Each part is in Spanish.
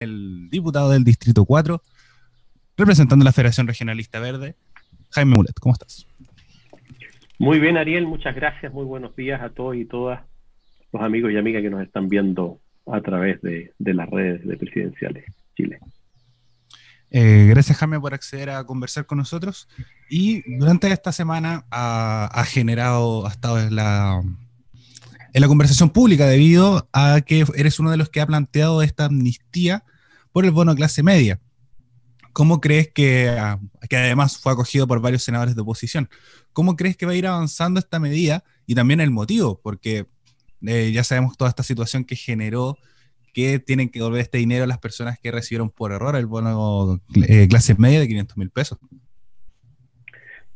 el diputado del Distrito 4, representando la Federación Regionalista Verde, Jaime Mulet. ¿Cómo estás? Muy bien, Ariel, muchas gracias. Muy buenos días a todos y todas los amigos y amigas que nos están viendo a través de las redes de Presidenciales Chile. Gracias, Jaime, por acceder a conversar con nosotros. Y durante esta semana ha estado en la conversación pública debido a que eres uno de los que ha planteado esta amnistía por el bono clase media. ¿Cómo crees que además fue acogido por varios senadores de oposición? ¿Cómo crees que va a ir avanzando esta medida? Y también el motivo, porque ya sabemos toda esta situación que generó que tienen que devolver este dinero a las personas que recibieron por error el bono clase media de 500.000 pesos.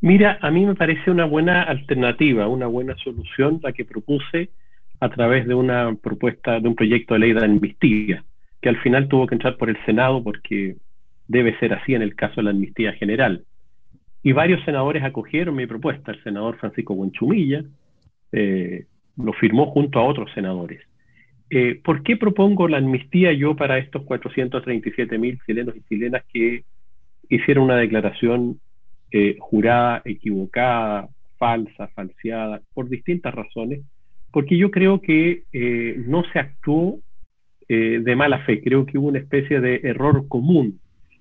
Mira, a mí me parece una buena alternativa, una buena solución la que propuse a través de una propuesta, de un proyecto de ley de amnistía, que al final tuvo que entrar por el Senado porque debe ser así en el caso de la amnistía general. Y varios senadores acogieron mi propuesta. El senador Francisco Buenchumilla lo firmó junto a otros senadores. ¿Por qué propongo la amnistía yo para estos 437.000 chilenos y chilenas que hicieron una declaración jurada, equivocada, falsa, falseada, por distintas razones? Porque yo creo que no se actuó de mala fe, creo que hubo una especie de error común.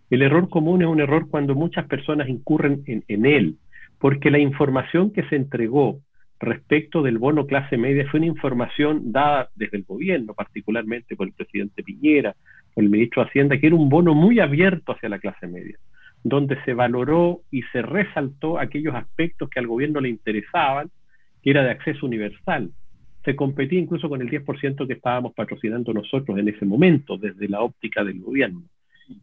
El error común es un error cuando muchas personas incurren en él, porque la información que se entregó respecto del bono clase media fue una información dada desde el gobierno, particularmente por el presidente Piñera, por el ministro de Hacienda, que era un bono muy abierto hacia la clase media, donde se valoró y se resaltó aquellos aspectos que al gobierno le interesaban, que era de acceso universal. Se competía incluso con el 10% que estábamos patrocinando nosotros en ese momento, desde la óptica del gobierno.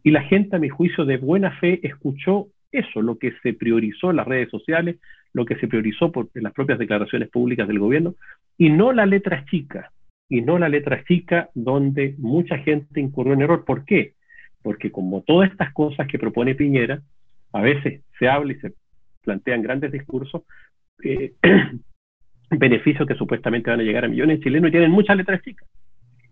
Y la gente, a mi juicio, de buena fe, escuchó eso, lo que se priorizó en las redes sociales, lo que se priorizó en las propias declaraciones públicas del gobierno, y no la letra chica, donde mucha gente incurrió en error. ¿Por qué? Porque como todas estas cosas que propone Piñera, a veces se habla y se plantean grandes discursos, beneficios que supuestamente van a llegar a millones de chilenos y tienen muchas letras chicas.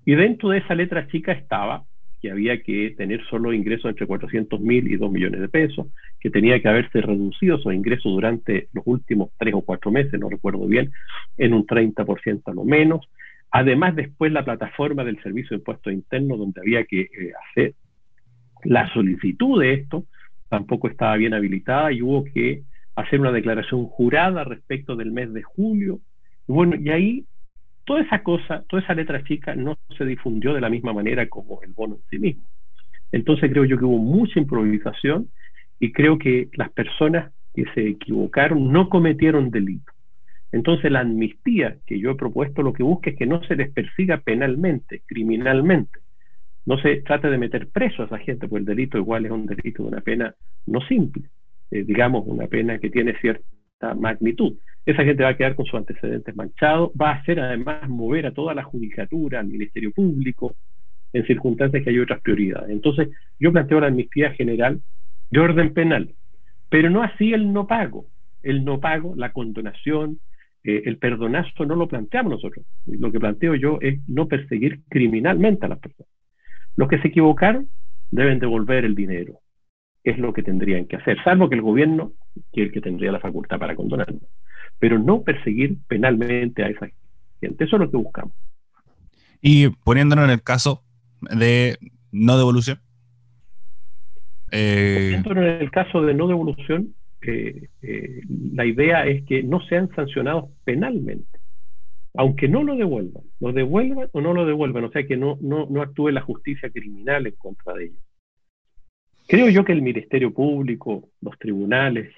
Y dentro de esa letra chica estaba que había que tener solo ingresos entre 400.000 y 2 millones de pesos, que tenía que haberse reducido esos ingresos durante los últimos 3 o 4 meses, no recuerdo bien, en un 30% a lo menos. Además, después la plataforma del Servicio de Impuestos Internos, donde había que hacer la solicitud de esto, tampoco estaba bien habilitada y hubo que hacer una declaración jurada respecto del mes de julio. Bueno, y ahí toda esa letra chica no se difundió de la misma manera como el bono en sí mismo. Entonces creo yo que hubo mucha improvisación y creo que las personas que se equivocaron no cometieron delito. Entonces la amnistía que yo he propuesto lo que busca es que no se les persiga penalmente, criminalmente. No se trate de meter preso a esa gente, porque el delito igual es un delito de una pena no simple, digamos una pena que tiene cierta magnitud. Esa gente va a quedar con sus antecedentes manchados, va a hacer además mover a toda la judicatura, al Ministerio Público, en circunstancias que hay otras prioridades. Entonces, yo planteo la amnistía general de orden penal, pero no así el no pago. El no pago, la condonación, el perdonazo no lo planteamos nosotros. Lo que planteo yo es no perseguir criminalmente a las personas. Los que se equivocaron deben devolver el dinero. Es lo que tendrían que hacer, salvo que el gobierno, que es el que tendría la facultad para condonarlo, pero no perseguir penalmente a esa gente. Eso es lo que buscamos. Y poniéndonos en el caso de no devolución. Poniéndonos en el caso de no devolución, la idea es que no sean sancionados penalmente, aunque no lo devuelvan o no lo devuelvan, o sea que no actúe la justicia criminal en contra de ellos. Creo yo que el Ministerio Público, los tribunales,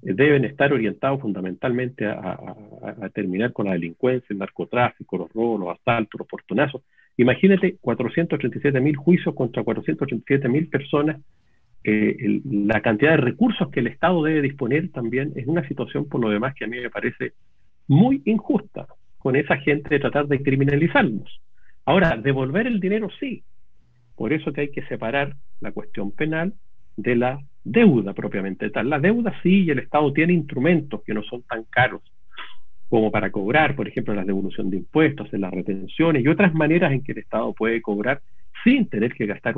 deben estar orientados fundamentalmente a terminar con la delincuencia, el narcotráfico, los robos, los asaltos, los portonazos. Imagínate 437.000 juicios contra 437.000 personas. La cantidad de recursos que el Estado debe disponer también es una situación, por lo demás, que a mí me parece muy injusta con esa gente de tratar de criminalizarlos. Ahora, devolver el dinero sí. Por eso que hay que separar la cuestión penal de la deuda propiamente tal. La deuda sí, y el Estado tiene instrumentos que no son tan caros como para cobrar, por ejemplo, la devolución de impuestos, en las retenciones y otras maneras en que el Estado puede cobrar sin tener que gastar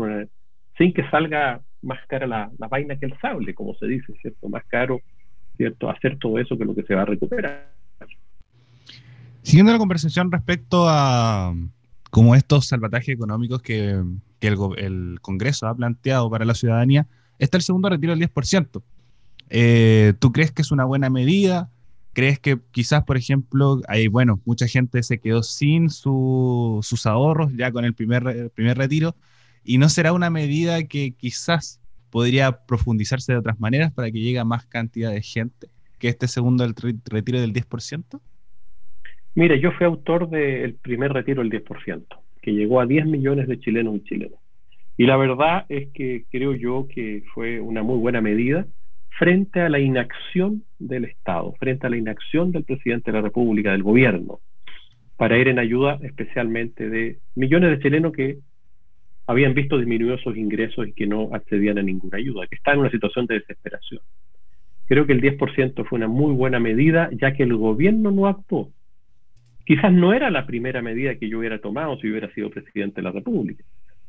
sin que salga más cara la vaina que el sable, como se dice, ¿cierto? Más caro, ¿cierto? Hacer todo eso que lo que se va a recuperar. Siguiendo la conversación respecto a como estos salvatajes económicos que el Congreso ha planteado para la ciudadanía, está el segundo retiro del 10%. ¿Tú crees que es una buena medida? ¿Crees que quizás, por ejemplo, bueno, mucha gente se quedó sin sus ahorros ya con el primer retiro, y no será una medida que quizás podría profundizarse de otras maneras para que llegue a más cantidad de gente que este segundo retiro del 10%? Mire, yo fui autor del primer retiro del 10%, que llegó a 10 millones de chilenos y chilenas. Y la verdad es que creo yo que fue una muy buena medida frente a la inacción del Estado, frente a la inacción del presidente de la República, del gobierno, para ir en ayuda especialmente de millones de chilenos que habían visto disminuidos sus ingresos y que no accedían a ninguna ayuda, que están en una situación de desesperación. Creo que el 10% fue una muy buena medida, ya que el gobierno no actuó. Quizás no era la primera medida que yo hubiera tomado si hubiera sido presidente de la República.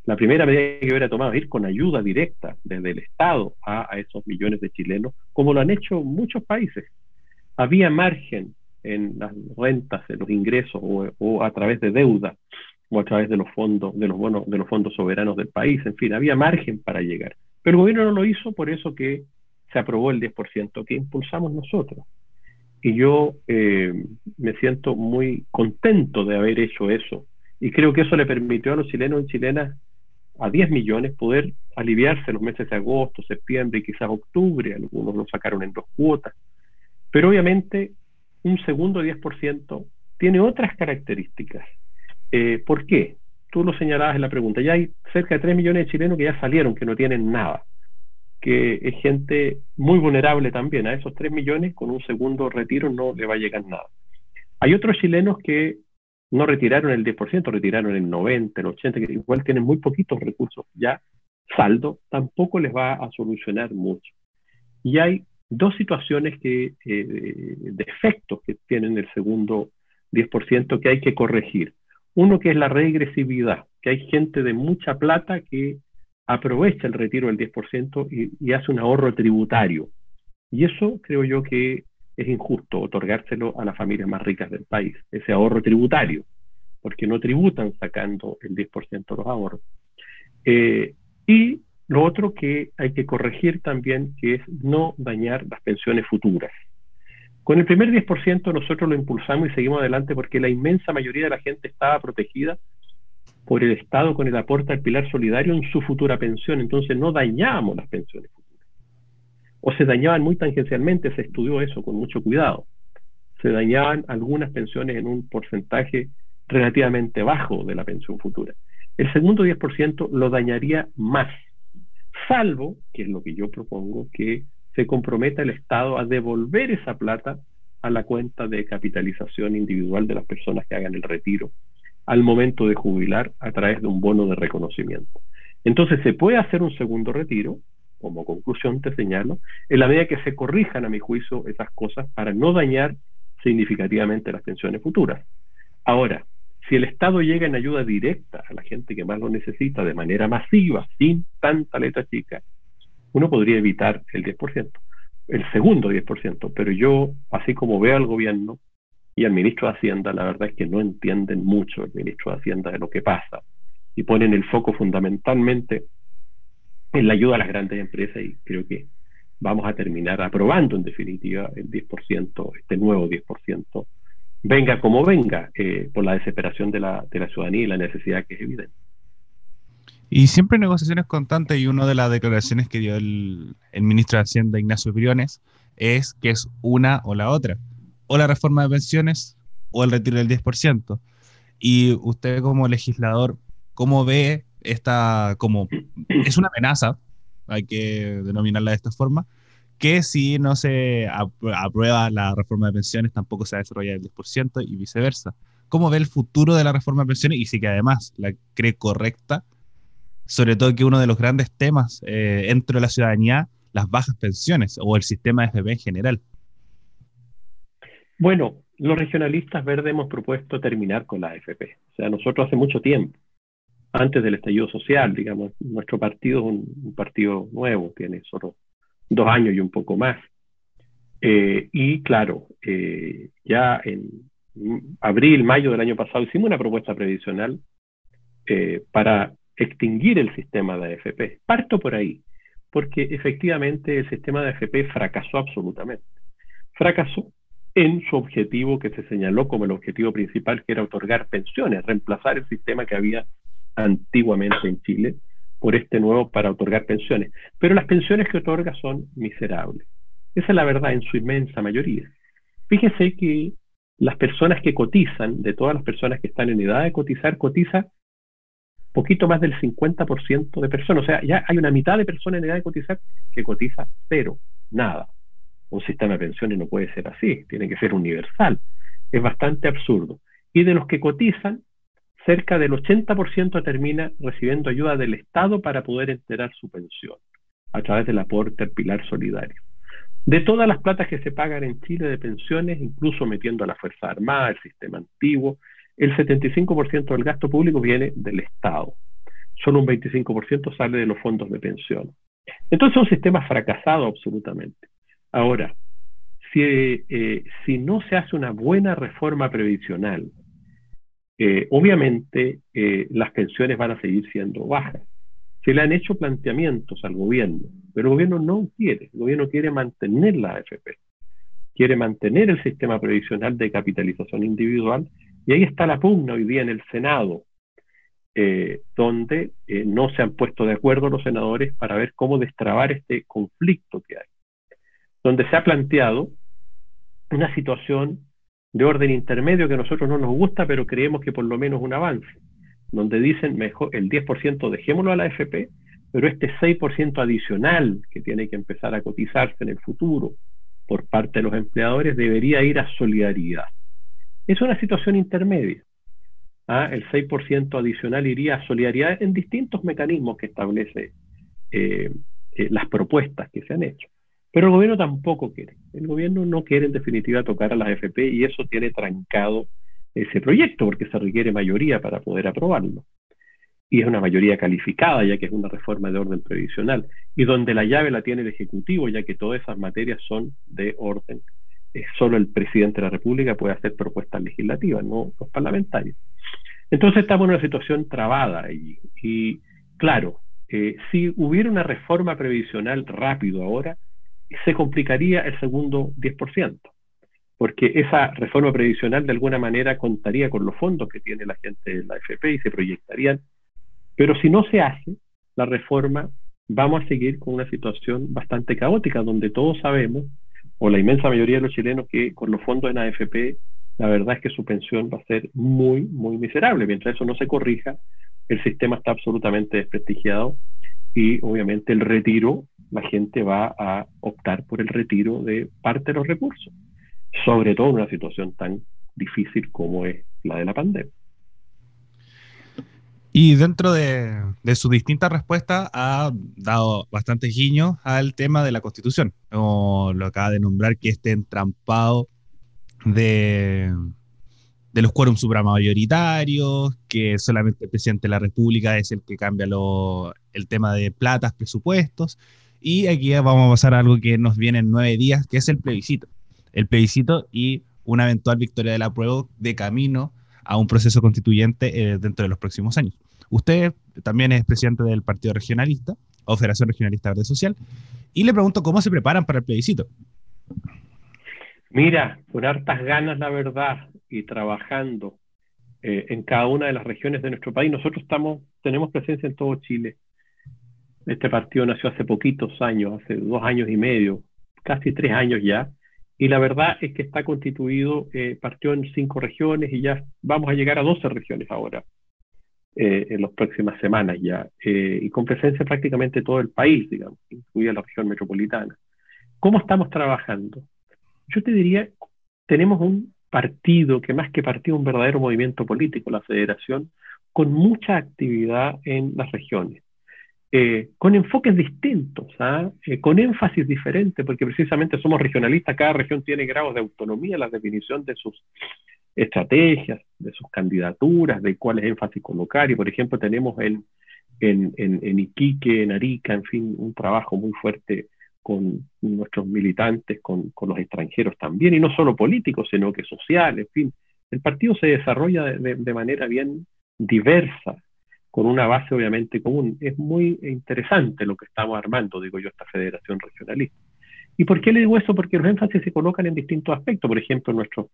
La primera medida que yo hubiera tomado es ir con ayuda directa desde el Estado a esos millones de chilenos, como lo han hecho muchos países. Había margen en las rentas, en los ingresos o a través de deuda o a través de los fondos, de los bonos, de los fondos soberanos del país, en fin, había margen para llegar. Pero el gobierno no lo hizo, por eso que se aprobó el 10% que impulsamos nosotros. Y yo me siento muy contento de haber hecho eso. Y creo que eso le permitió a los chilenos y chilenas, a 10 millones, poder aliviarse los meses de agosto, septiembre y quizás octubre. Algunos lo sacaron en 2 cuotas. Pero obviamente un segundo 10% tiene otras características. ¿Por qué? Tú lo señalabas en la pregunta. Ya hay cerca de 3 millones de chilenos que ya salieron, que no tienen nada, que es gente muy vulnerable también. A esos 3 millones con un segundo retiro no le va a llegar nada. Hay otros chilenos que no retiraron el 10%, retiraron el 90, el 80, que igual tienen muy poquitos recursos. Ya saldo tampoco les va a solucionar mucho. Y hay dos situaciones defectos que tienen el segundo 10% que hay que corregir. Uno, que es la regresividad, que hay gente de mucha plata que aprovecha el retiro del 10% y hace un ahorro tributario. Y eso creo yo que es injusto otorgárselo a las familias más ricas del país, ese ahorro tributario, porque no tributan sacando el 10% de los ahorros. Y lo otro que hay que corregir también, que es no dañar las pensiones futuras. Con el primer 10% nosotros lo impulsamos y seguimos adelante porque la inmensa mayoría de la gente estaba protegida por el Estado con el aporte al pilar solidario en su futura pensión. Entonces no dañábamos las pensiones futuras. O se dañaban muy tangencialmente, se estudió eso con mucho cuidado. Se dañaban algunas pensiones en un porcentaje relativamente bajo de la pensión futura. El segundo 10% lo dañaría más, salvo, que es lo que yo propongo, que se comprometa el Estado a devolver esa plata a la cuenta de capitalización individual de las personas que hagan el retiro al momento de jubilar a través de un bono de reconocimiento. Entonces se puede hacer un segundo retiro, como conclusión te señalo, en la medida que se corrijan, a mi juicio, esas cosas para no dañar significativamente las pensiones futuras. Ahora, si el Estado llega en ayuda directa a la gente que más lo necesita de manera masiva, sin tanta letra chica, uno podría evitar el 10%, el segundo 10%, pero yo, así como veo al gobierno y al ministro de Hacienda, la verdad es que no entienden mucho el ministro de Hacienda de lo que pasa y ponen el foco fundamentalmente en la ayuda a las grandes empresas y creo que vamos a terminar aprobando en definitiva el 10%, este nuevo 10%, venga como venga, por la desesperación de la ciudadanía y la necesidad que es evidente. Y siempre en negociaciones constantes, y una de las declaraciones que dio el ministro de Hacienda, Ignacio Briones, es que es una o la otra, o la reforma de pensiones o el retiro del 10%. Y usted como legislador, ¿cómo ve esta, como es una amenaza, hay que denominarla de esta forma, que si no se aprueba la reforma de pensiones tampoco se va a desarrollar el 10% y viceversa? ¿Cómo ve el futuro de la reforma de pensiones y si que además la cree correcta? Sobre todo que uno de los grandes temas dentro de la ciudadanía, las bajas pensiones o el sistema de FP en general. Bueno, los regionalistas verdes hemos propuesto terminar con la AFP. O sea, nosotros hace mucho tiempo antes del estallido social, digamos. Nuestro partido es un partido nuevo, tiene solo 2 años y un poco más. Y claro, ya en abril, mayo del año pasado hicimos una propuesta previsional para extinguir el sistema de AFP. Parto por ahí, porque efectivamente el sistema de AFP fracasó absolutamente. Fracasó en su objetivo que se señaló como el objetivo principal, que era otorgar pensiones, reemplazar el sistema que había antiguamente en Chile por este nuevo para otorgar pensiones. Pero las pensiones que otorga son miserables. Esa es la verdad en su inmensa mayoría. Fíjese que las personas que cotizan, de todas las personas que están en edad de cotizar, cotiza poquito más del 50% de personas. O sea, ya hay una mitad de personas en edad de cotizar que cotiza cero, nada. Un sistema de pensiones no puede ser así, tiene que ser universal. Es bastante absurdo. Y de los que cotizan, cerca del 80% termina recibiendo ayuda del Estado para poder enterar su pensión a través del aporte al pilar solidario. De todas las platas que se pagan en Chile de pensiones, incluso metiendo a la Fuerza Armada, el sistema antiguo, el 75% del gasto público viene del Estado. Solo un 25% sale de los fondos de pensión. Entonces es un sistema fracasado absolutamente. Ahora, si no se hace una buena reforma previsional, obviamente las pensiones van a seguir siendo bajas. Se le han hecho planteamientos al gobierno, pero el gobierno no quiere. El gobierno quiere mantener la AFP, quiere mantener el sistema previsional de capitalización individual, y ahí está la pugna hoy día en el Senado, donde no se han puesto de acuerdo los senadores para ver cómo destrabar este conflicto que hay, donde se ha planteado una situación de orden intermedio que a nosotros no nos gusta, pero creemos que por lo menos un avance, donde dicen mejor el 10% dejémoslo a la AFP, pero este 6% adicional que tiene que empezar a cotizarse en el futuro por parte de los empleadores debería ir a solidaridad. Es una situación intermedia. El 6% adicional iría a solidaridad en distintos mecanismos que establece las propuestas que se han hecho. Pero el gobierno tampoco quiere. El gobierno no quiere en definitiva tocar a las AFP, y eso tiene trancado ese proyecto porque se requiere mayoría para poder aprobarlo. Y es una mayoría calificada, ya que es una reforma de orden previsional, y donde la llave la tiene el Ejecutivo, ya que todas esas materias son de orden. Solo el presidente de la República puede hacer propuestas legislativas, no los parlamentarios. Entonces estamos en una situación trabada allí. Y claro, si hubiera una reforma previsional rápido ahora, se complicaría el segundo 10%, porque esa reforma previsional de alguna manera contaría con los fondos que tiene la gente de la AFP y se proyectarían. Pero si no se hace la reforma, vamos a seguir con una situación bastante caótica, donde todos sabemos, o la inmensa mayoría de los chilenos, que con los fondos en AFP, la verdad es que su pensión va a ser muy, muy miserable. Mientras eso no se corrija, el sistema está absolutamente desprestigiado, y obviamente el retiro, la gente va a optar por el retiro de parte de los recursos, sobre todo en una situación tan difícil como es la de la pandemia. Y dentro de sus distintas respuestas ha dado bastantes guiños al tema de la Constitución, como lo acaba de nombrar, que esté entrampado de los quórums supramayoritarios, que solamente el presidente de la República es el que cambia el tema de platas, presupuestos. Y aquí vamos a pasar a algo que nos viene en 9 días, que es el plebiscito. El plebiscito y una eventual victoria del apruebo de camino a un proceso constituyente dentro de los próximos años. Usted también es presidente del Partido Regionalista, o Federación Regionalista Verde Social, y le pregunto cómo se preparan para el plebiscito. Mira, con hartas ganas, la verdad, y trabajando en cada una de las regiones de nuestro país. Nosotros tenemos presencia en todo Chile. Este partido nació hace poquitos años, hace 2 años y medio, casi 3 años ya, y la verdad es que está constituido, partió en 5 regiones, y ya vamos a llegar a 12 regiones ahora, en las próximas semanas ya, y con presencia prácticamente todo el país, digamos, incluida la región metropolitana. ¿Cómo estamos trabajando? Yo te diría, tenemos un partido que, más que partido, un verdadero movimiento político, la Federación, con mucha actividad en las regiones. con enfoques distintos, con énfasis diferente, porque precisamente somos regionalistas, cada región tiene grados de autonomía en la definición de sus estrategias, de sus candidaturas, de cuál es énfasis colocar, y por ejemplo tenemos en Iquique, en Arica, en fin, un trabajo muy fuerte con nuestros militantes, con los extranjeros también, y no solo políticos, sino que sociales, en fin. El partido se desarrolla de manera bien diversa, con una base obviamente común. Es muy interesante lo que estamos armando, digo yo, esta federación regionalista. ¿Y por qué le digo eso? Porque los énfasis se colocan en distintos aspectos. Por ejemplo, nuestros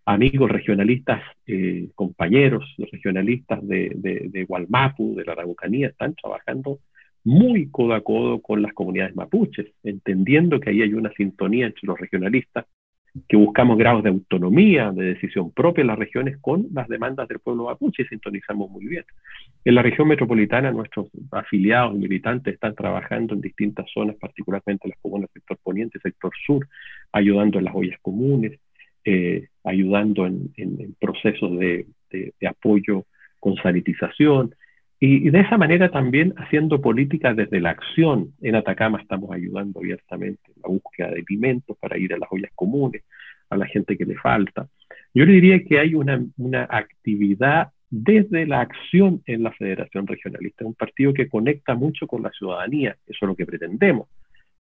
amigos regionalistas, compañeros regionalistas de Gualmapu, de la Araucanía, están trabajando muy codo a codo con las comunidades mapuches, entendiendo que ahí hay una sintonía entre los regionalistas, que buscamos grados de autonomía, de decisión propia en las regiones con las demandas del pueblo mapuche, y sintonizamos muy bien. En la región metropolitana, nuestros afiliados y militantes están trabajando en distintas zonas, particularmente en las comunas del sector poniente y sector sur, ayudando en las ollas comunes, ayudando en procesos de apoyo con sanitización, y de esa manera también haciendo política desde la acción. En Atacama estamos ayudando abiertamente en la búsqueda de alimentos para ir a las ollas comunes, a la gente que le falta. Yo le diría que hay una actividad desde la acción en la Federación Regionalista, un partido que conecta mucho con la ciudadanía, eso es lo que pretendemos,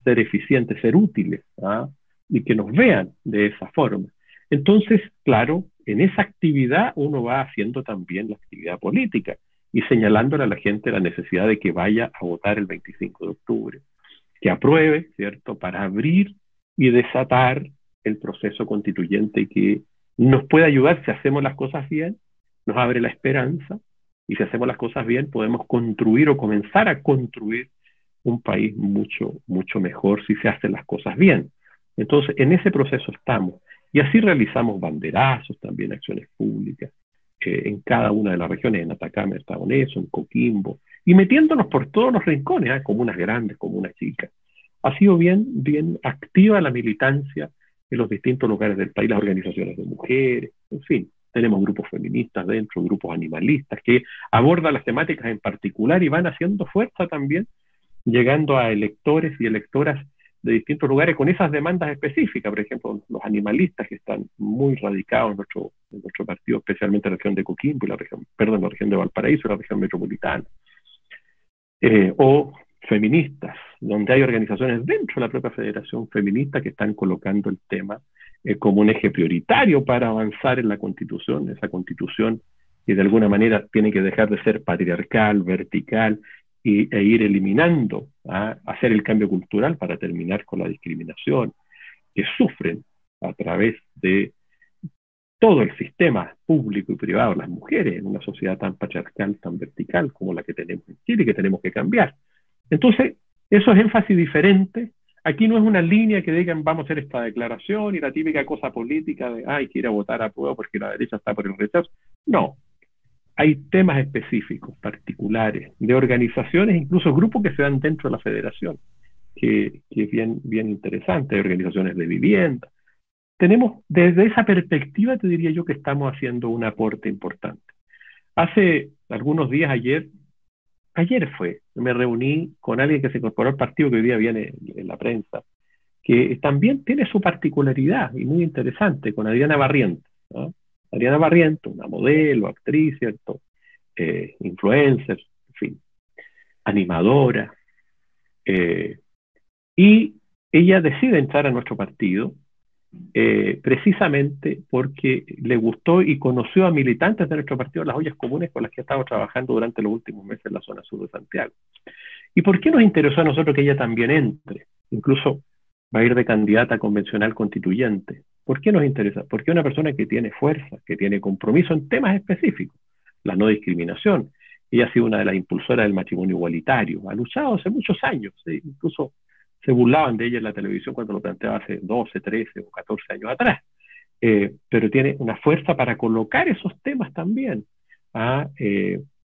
ser eficientes, ser útiles, y que nos vean de esa forma. Entonces, claro, en esa actividad uno va haciendo también la actividad política, y señalándole a la gente la necesidad de que vaya a votar el 25 de octubre, que apruebe, ¿cierto?, para abrir y desatar el proceso constituyente que nos puede ayudar si hacemos las cosas bien, nos abre la esperanza, y si hacemos las cosas bien podemos construir o comenzar a construir un país mucho, mucho mejor si se hacen las cosas bien. Entonces, en ese proceso estamos, y así realizamos banderazos, también acciones públicas, en cada una de las regiones. En Atacama estamos en eso, en Coquimbo, y metiéndonos por todos los rincones, comunas grandes, comunas chicas. Ha sido bien activa la militancia en los distintos lugares del país, las organizaciones de mujeres, en fin, tenemos grupos feministas dentro, grupos animalistas, que abordan las temáticas en particular y van haciendo fuerza también, llegando a electores y electoras de distintos lugares con esas demandas específicas. Por ejemplo, los animalistas, que están muy radicados en nuestro partido, especialmente en la región de Coquimbo, la región de Valparaíso, la región metropolitana. O feministas, donde hay organizaciones dentro de la propia Federación Feminista que están colocando el tema como un eje prioritario para avanzar en la Constitución, esa Constitución que de alguna manera tiene que dejar de ser patriarcal, vertical, e ir eliminando, hacer el cambio cultural para terminar con la discriminación que sufren a través de todo el sistema público y privado las mujeres en una sociedad tan patriarcal, tan vertical como la que tenemos en Chile, que tenemos que cambiar. Entonces, eso es énfasis diferente. Aquí no es una línea que digan vamos a hacer esta declaración y la típica cosa política de hay que ir a votar a prueba porque la derecha está por el rechazo. No. Hay temas específicos, particulares, de organizaciones, incluso grupos que se dan dentro de la federación, que es bien interesante, de organizaciones de vivienda. Tenemos, desde esa perspectiva, te diría yo que estamos haciendo un aporte importante. Hace algunos días, ayer me reuní con alguien que se incorporó al partido, que hoy día viene en la prensa, que también tiene su particularidad y muy interesante, con Adriana Barrientos, ¿no? Adriana Barrientos, una modelo, actriz, ¿cierto? Influencer, en fin, animadora. Y ella decide entrar a nuestro partido precisamente porque le gustó y conoció a militantes de nuestro partido, las ollas comunes, con las que ha estado trabajando durante los últimos meses en la zona sur de Santiago. ¿Y por qué nos interesó a nosotros que ella también entre? Incluso va a ir de candidata convencional constituyente. ¿Por qué nos interesa? Porque es una persona que tiene fuerza, que tiene compromiso en temas específicos. La no discriminación. Ella ha sido una de las impulsoras del matrimonio igualitario. Ha luchado hace muchos años. Incluso se burlaban de ella en la televisión cuando lo planteaba hace 12, 13 o 14 años atrás. Pero tiene una fuerza para colocar esos temas también.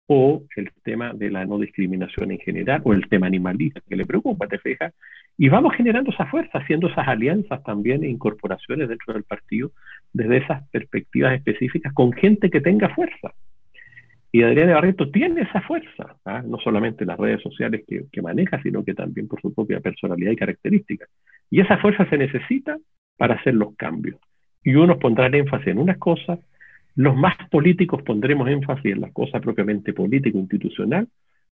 O el tema de la no discriminación en general, o el tema animalista que le preocupa, ¿te fijas? Y vamos generando esa fuerza, haciendo esas alianzas también e incorporaciones dentro del partido desde esas perspectivas específicas con gente que tenga fuerza. Y Adriana Barreto tiene esa fuerza, ¿ah? No solamente las redes sociales que maneja, sino que también por su propia personalidad y características. Y esa fuerza se necesita para hacer los cambios. Y unos pondrán énfasis en unas cosas, los más políticos pondremos énfasis en las cosas propiamente político-institucional,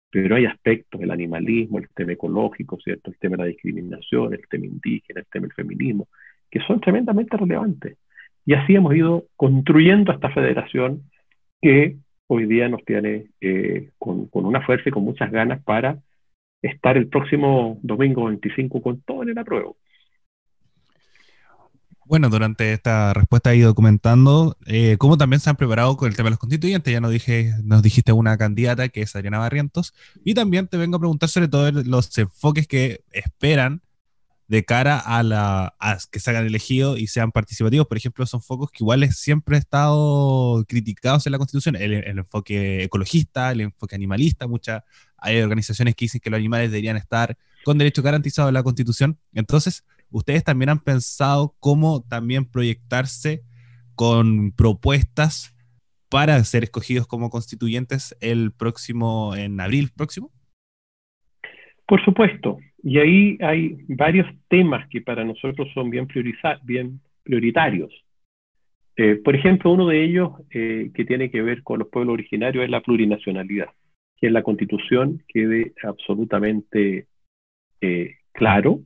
pero hay aspectos, el animalismo, el tema ecológico, ¿cierto? El tema de la discriminación, el tema indígena, el tema del feminismo, que son tremendamente relevantes. Y así hemos ido construyendo esta federación que hoy día nos tiene con una fuerza y con muchas ganas para estar el próximo domingo 25 con todo en el apruebo. Bueno, durante esta respuesta he ido comentando cómo también se han preparado con el tema de los constituyentes. Ya nos dijiste una candidata que es Adriana Barrientos, y también te vengo a preguntar sobre todos los enfoques que esperan de cara a que se hagan elegidos y sean participativos. Por ejemplo, son focos que igual siempre han estado criticados en la Constitución, el enfoque ecologista, el enfoque animalista. Hay organizaciones que dicen que los animales deberían estar con derechos garantizados en la Constitución. Entonces, ustedes también han pensado cómo también proyectarse con propuestas para ser escogidos como constituyentes en abril próximo. Por supuesto, y ahí hay varios temas que para nosotros son bien prioritarios. Por ejemplo, uno de ellos que tiene que ver con los pueblos originarios es la plurinacionalidad, que en la Constitución quede absolutamente claro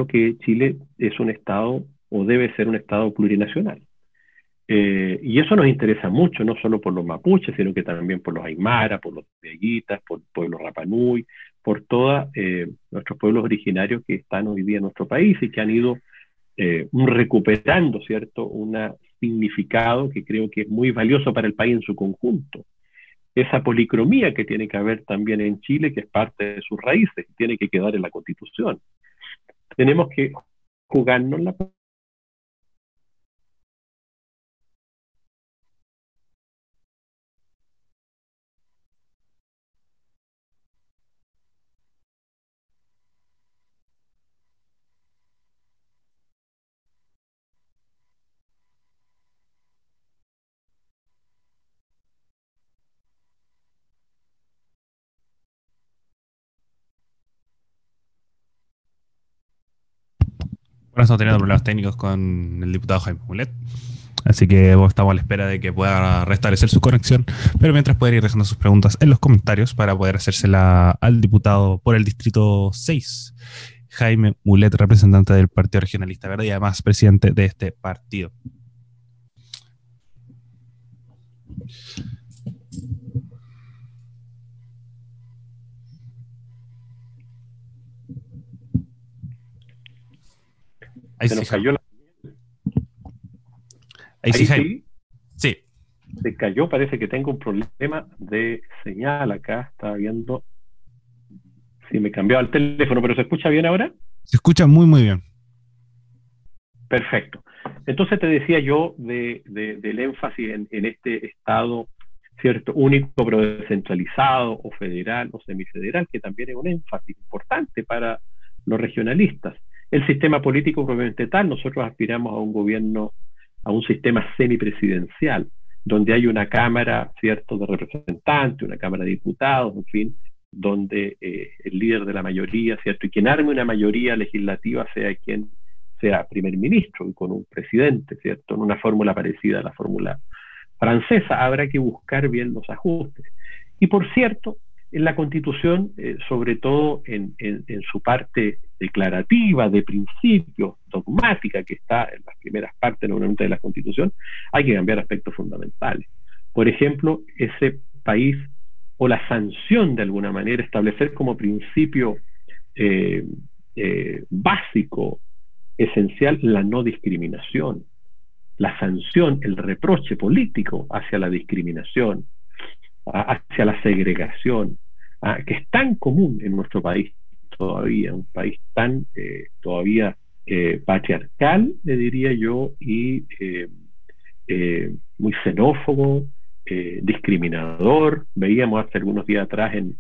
que Chile es un Estado o debe ser un Estado plurinacional. Y eso nos interesa mucho, no solo por los mapuches, sino que también por los aymara, por los teaguitas, por el pueblo Rapanui, por todos nuestros pueblos originarios que están hoy día en nuestro país y que han ido recuperando, ¿cierto?, un significado que creo que es muy valioso para el país en su conjunto. Esa policromía que tiene que haber también en Chile, que es parte de sus raíces, tiene que quedar en la Constitución. Tenemos que jugarnos la... Bueno, estamos teniendo problemas técnicos con el diputado Jaime Mulet, así que estamos a la espera de que pueda restablecer su conexión, pero mientras pueden ir dejando sus preguntas en los comentarios para poder hacérsela al diputado por el Distrito 6, Jaime Mulet, representante del Partido Regionalista Verde y además presidente de este partido. Ahí se sí, nos cayó la... Ahí sí, Jaime. Sí. Se cayó, parece que tengo un problema de señal acá, estaba viendo si me cambiaba el teléfono, pero ¿se escucha bien ahora? Se escucha muy, muy bien. Perfecto. Entonces te decía yo del énfasis en este Estado, ¿cierto?, único, pero descentralizado, o federal, o semifederal, que también es un énfasis importante para los regionalistas. El sistema político propiamente tal, nosotros aspiramos a un gobierno, a un sistema semipresidencial, donde hay una Cámara, ¿cierto?, de representantes, una Cámara de diputados, en fin, donde el líder de la mayoría, ¿cierto?, y quien arme una mayoría legislativa sea quien sea primer ministro y con un presidente, ¿cierto?, en una fórmula parecida a la fórmula francesa. Habrá que buscar bien los ajustes. Y por cierto, en la Constitución, sobre todo en su parte declarativa, de principios, dogmática, que está en las primeras partes normalmente de la Constitución, hay que cambiar aspectos fundamentales. Por ejemplo, ese país o la sanción, de alguna manera, establecer como principio básico, esencial, la no discriminación, la sanción, el reproche político hacia la discriminación, hacia la segregación, que es tan común en nuestro país todavía, un país tan todavía patriarcal, le diría yo, y muy xenófobo, discriminador. Veíamos hace algunos días atrás en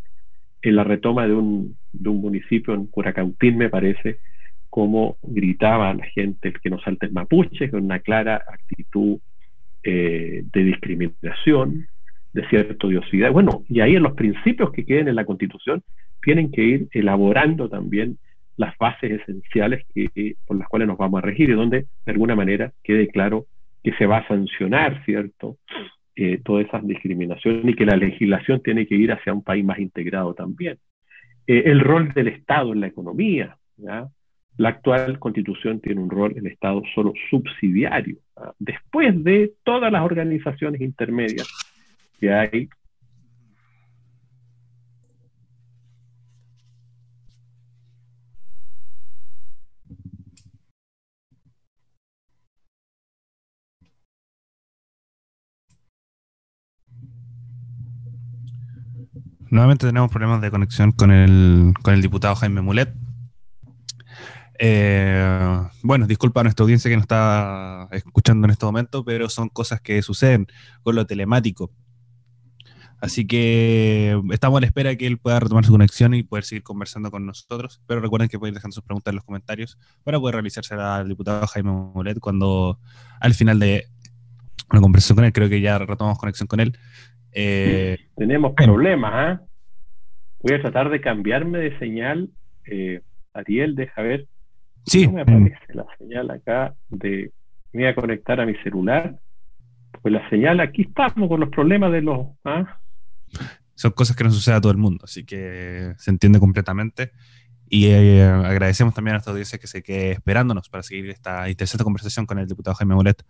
la retoma de un municipio en Curacautín, me parece, cómo gritaba a la gente que no salten mapuches, con una clara actitud de discriminación, de cierta odiosidad. Bueno, y ahí en los principios que queden en la Constitución tienen que ir elaborando también las bases esenciales por las cuales nos vamos a regir y donde de alguna manera quede claro que se va a sancionar, ¿cierto? Todas esas discriminaciones y que la legislación tiene que ir hacia un país más integrado también. El rol del Estado en la economía, ¿ya? La actual Constitución tiene un rol, el Estado, solo subsidiario, ¿ya? Después de todas las organizaciones intermedias que hay. Nuevamente tenemos problemas de conexión con el diputado Jaime Mulet. Bueno, disculpa a nuestra audiencia que nos está escuchando en este momento, pero son cosas que suceden con lo telemático. Así que estamos a la espera de que él pueda retomar su conexión y poder seguir conversando con nosotros. Pero recuerden que pueden ir dejando sus preguntas en los comentarios para poder realizarse al diputado Jaime Mulet cuando al final de una conversación con él, creo que ya retomamos conexión con él. Tenemos problemas, ¿eh? Voy a tratar de cambiarme de señal. Ariel, deja ver. Sí. No me aparece la señal acá me voy a conectar a mi celular. Pues la señal, aquí estamos con los problemas de los... Son cosas que no suceden a todo el mundo, así que se entiende completamente. Y agradecemos también a nuestra audiencia que se quede esperándonos para seguir esta interesante conversación con el diputado Jaime Mulet,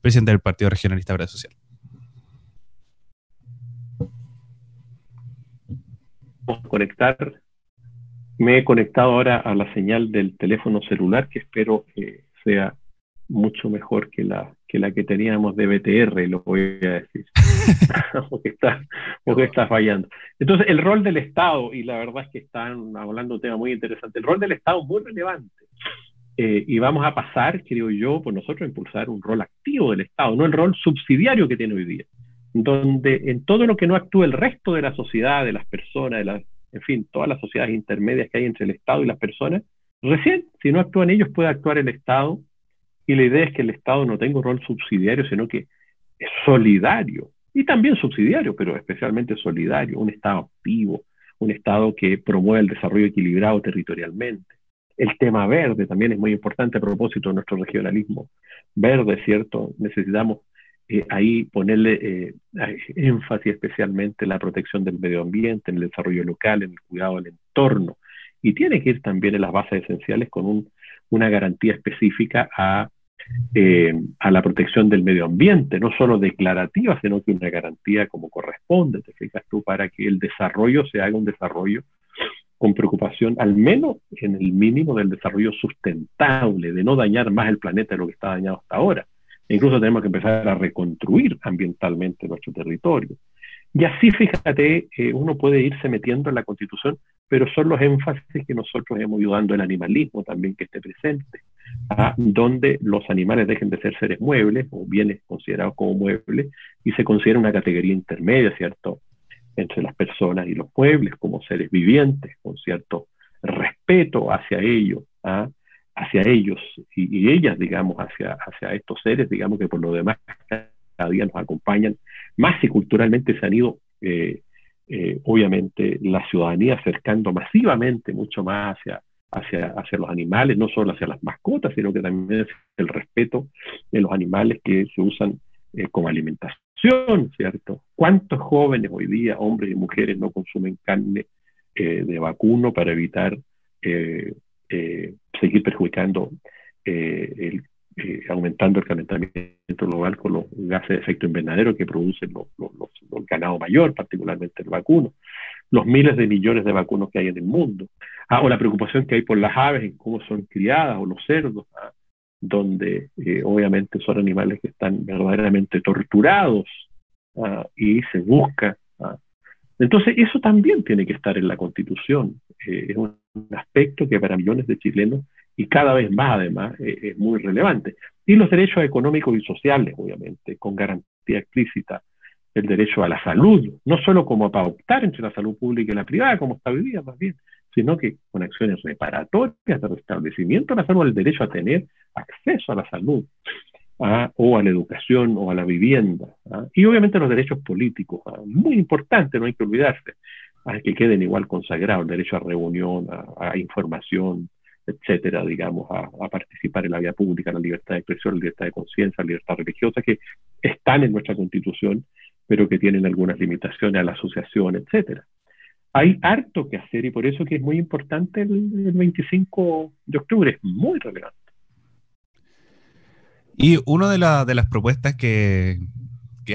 presidente del Partido Regionalista Verde Social. Conectar. Me he conectado ahora a la señal del teléfono celular, que espero que sea mucho mejor que la que teníamos de BTR, lo voy a decir, porque está fallando. Entonces, el rol del Estado, y la verdad es que están hablando de un tema muy interesante, el rol del Estado es muy relevante, y vamos a pasar, creo yo, por nosotros a impulsar un rol activo del Estado, no el rol subsidiario que tiene hoy día, donde en todo lo que no actúa el resto de la sociedad, de las personas, en fin, todas las sociedades intermedias que hay entre el Estado y las personas, recién, si no actúan ellos, puede actuar el Estado. Y la idea es que el Estado no tenga un rol subsidiario, sino que es solidario, y también subsidiario, pero especialmente solidario, un Estado activo, un Estado que promueve el desarrollo equilibrado territorialmente. El tema verde también es muy importante a propósito de nuestro regionalismo verde, ¿cierto? Necesitamos ahí ponerle énfasis especialmente en la protección del medio ambiente, en el desarrollo local, en el cuidado del entorno, y tiene que ir también en las bases esenciales con una garantía específica a la protección del medio ambiente, no solo declarativa, sino que una garantía como corresponde, te fijas tú, para que el desarrollo se haga un desarrollo con preocupación, al menos en el mínimo del desarrollo sustentable, de no dañar más el planeta de lo que está dañado hasta ahora. E incluso tenemos que empezar a reconstruir ambientalmente nuestro territorio. Y así, fíjate, uno puede irse metiendo en la Constitución, pero son los énfasis que nosotros hemos ido dando el animalismo también que esté presente, donde los animales dejen de ser seres muebles o bienes considerados como muebles y se considera una categoría intermedia, ¿cierto?, entre las personas y los muebles como seres vivientes, con cierto respeto hacia ellos, hacia ellos y ellas, digamos, hacia estos seres, digamos, que por lo demás cada día nos acompañan más y culturalmente se han ido, obviamente, la ciudadanía acercando masivamente mucho más hacia los animales, no solo hacia las mascotas, sino que también hacia el respeto de los animales que se usan como alimentación, ¿cierto? ¿Cuántos jóvenes hoy día, hombres y mujeres, no consumen carne de vacuno para evitar seguir perjudicando aumentando el calentamiento global con los gases de efecto invernadero que producen el ganado mayor, particularmente el vacuno, los miles de millones de vacunos que hay en el mundo, o la preocupación que hay por las aves, en cómo son criadas, o los cerdos, donde obviamente son animales que están verdaderamente torturados y se busca. Entonces eso también tiene que estar en la Constitución. Es un aspecto que para millones de chilenos, y cada vez más además, es muy relevante. Y los derechos económicos y sociales, obviamente, con garantía explícita, el derecho a la salud, no solo como para optar entre la salud pública y la privada, como está hoy día más bien, sino que con acciones reparatorias de restablecimiento de la salud, el derecho a tener acceso a la salud. o a la educación o a la vivienda, y obviamente los derechos políticos, muy importante, no hay que olvidarse, que queden igual consagrados, el derecho a reunión, a información, etcétera, digamos, a participar en la vida pública, la libertad de expresión, la libertad de conciencia, la libertad religiosa, que están en nuestra Constitución, pero que tienen algunas limitaciones a la asociación, etcétera. Hay harto que hacer y por eso que es muy importante el 25 de octubre, es muy relevante. Y una de las propuestas que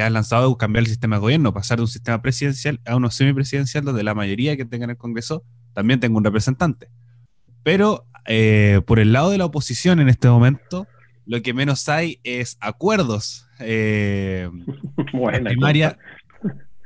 has lanzado es cambiar el sistema de gobierno, pasar de un sistema presidencial a uno semipresidencial, donde la mayoría que tenga en el Congreso también tenga un representante. Pero por el lado de la oposición en este momento, lo que menos hay es acuerdos.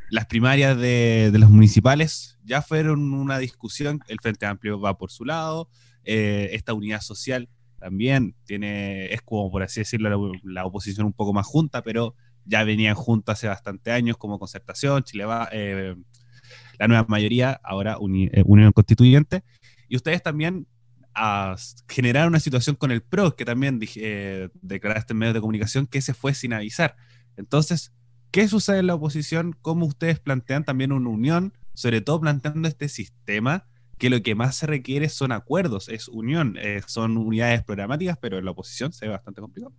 Las primarias de los municipales ya fueron una discusión, el Frente Amplio va por su lado, esta unidad social también es como, por así decirlo, la oposición un poco más junta, pero ya venían juntos hace bastante años, como Concertación, la nueva mayoría, ahora Unión Constituyente, y ustedes también generaron una situación con el PRO, que también declaraste en medios de comunicación que se fue sin avisar. Entonces, ¿qué sucede en la oposición? ¿Cómo ustedes plantean también una unión? Sobre todo planteando este sistema que lo que más se requiere son acuerdos, es unión, son unidades programáticas, pero en la oposición se ve bastante complicado.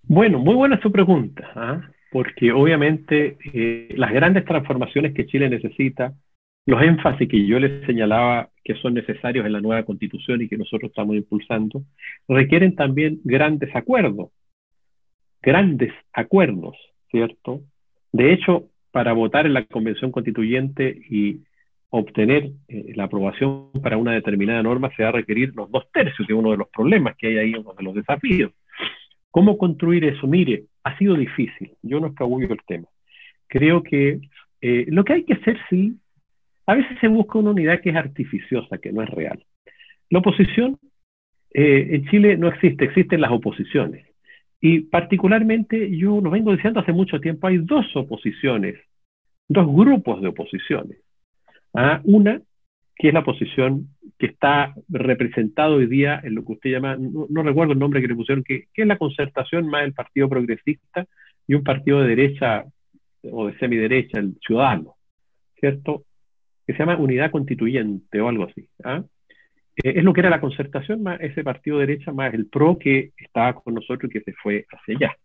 Bueno, muy buena su pregunta, porque obviamente las grandes transformaciones que Chile necesita, los énfasis que yo les señalaba que son necesarios en la nueva Constitución y que nosotros estamos impulsando, requieren también grandes acuerdos, ¿cierto? De hecho, para votar en la Convención Constituyente y obtener la aprobación para una determinada norma se va a requerir los 2/3, que es uno de los problemas que hay ahí, uno de los desafíos. ¿Cómo construir eso? Mire, ha sido difícil, yo no escabullo el tema. Creo que lo que hay que hacer, sí, a veces se busca una unidad que es artificiosa, que no es real. La oposición en Chile no existe, existen las oposiciones. Y particularmente, yo lo vengo diciendo hace mucho tiempo, hay dos oposiciones, dos grupos de oposiciones. Una, que es la oposición que está representada hoy día en lo que usted llama, no recuerdo el nombre que le pusieron, que es la Concertación más el Partido Progresista y un partido de derecha o de semiderecha, el Ciudadano, ¿cierto? Que se llama Unidad Constituyente o algo así. Es lo que era la Concertación más ese partido de derecha más el PRO que estaba con nosotros y que se fue hacia allá.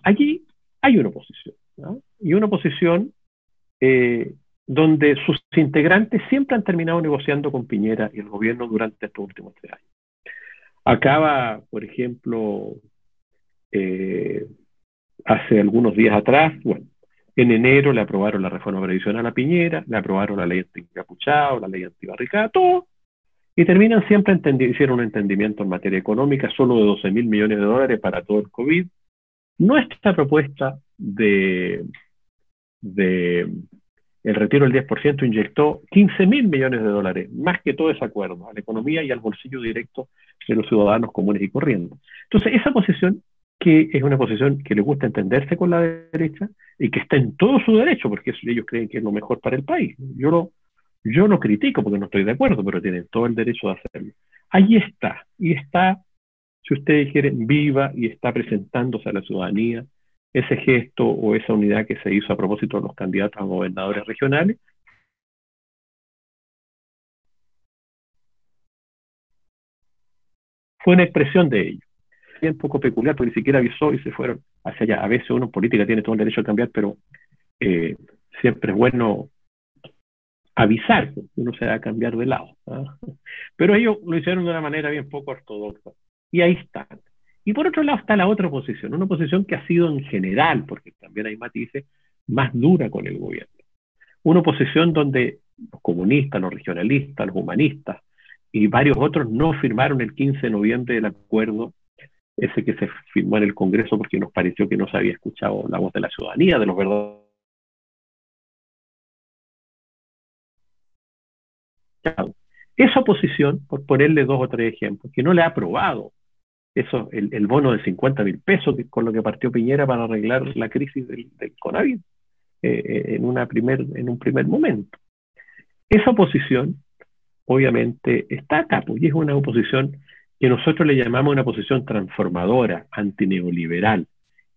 Allí hay una oposición, y una oposición donde sus integrantes siempre han terminado negociando con Piñera y el gobierno durante estos últimos 3 años. Acaba, por ejemplo, hace algunos días atrás, bueno, en enero le aprobaron la reforma previsional a Piñera, le aprobaron la ley anti-encapuchado, la ley antibarricada, todo, y terminan siempre hicieron un entendimiento en materia económica solo de 12.000 millones de dólares para todo el COVID. Nuestra propuesta de el retiro del 10% inyectó 15.000 millones de dólares, más que todo ese acuerdo, a la economía y al bolsillo directo de los ciudadanos comunes y corrientes. Entonces, esa posición, que es una posición que le gusta entenderse con la derecha y que está en todo su derecho, porque ellos creen que es lo mejor para el país. Yo lo critico porque no estoy de acuerdo, pero tienen todo el derecho de hacerlo. Allí está, y está, si ustedes quieren, viva y está presentándose a la ciudadanía ese gesto o esa unidad que se hizo a propósito de los candidatos a gobernadores regionales. Fue una expresión de ello. Es un poco peculiar porque ni siquiera avisó y se fueron hacia allá. A veces uno en política tiene todo el derecho a cambiar, pero siempre es bueno avisar que uno se va a cambiar de lado. Pero ellos lo hicieron de una manera bien poco ortodoxa. Y ahí están. Y por otro lado está la otra oposición, una oposición que ha sido en general, porque también hay matices, más dura con el gobierno. Una oposición donde los comunistas, los regionalistas, los humanistas y varios otros no firmaron el 15 de noviembre el acuerdo ese que se firmó en el Congreso porque nos pareció que no se había escuchado la voz de la ciudadanía, de los verdaderos. Esa oposición, por ponerle 2 o 3 ejemplos, que no le ha aprobado eso, el bono de 50.000 pesos con lo que partió Piñera para arreglar la crisis del COVID en un primer momento. Esa oposición, obviamente, está acá, pues, y es una oposición que nosotros le llamamos una posición transformadora, antineoliberal,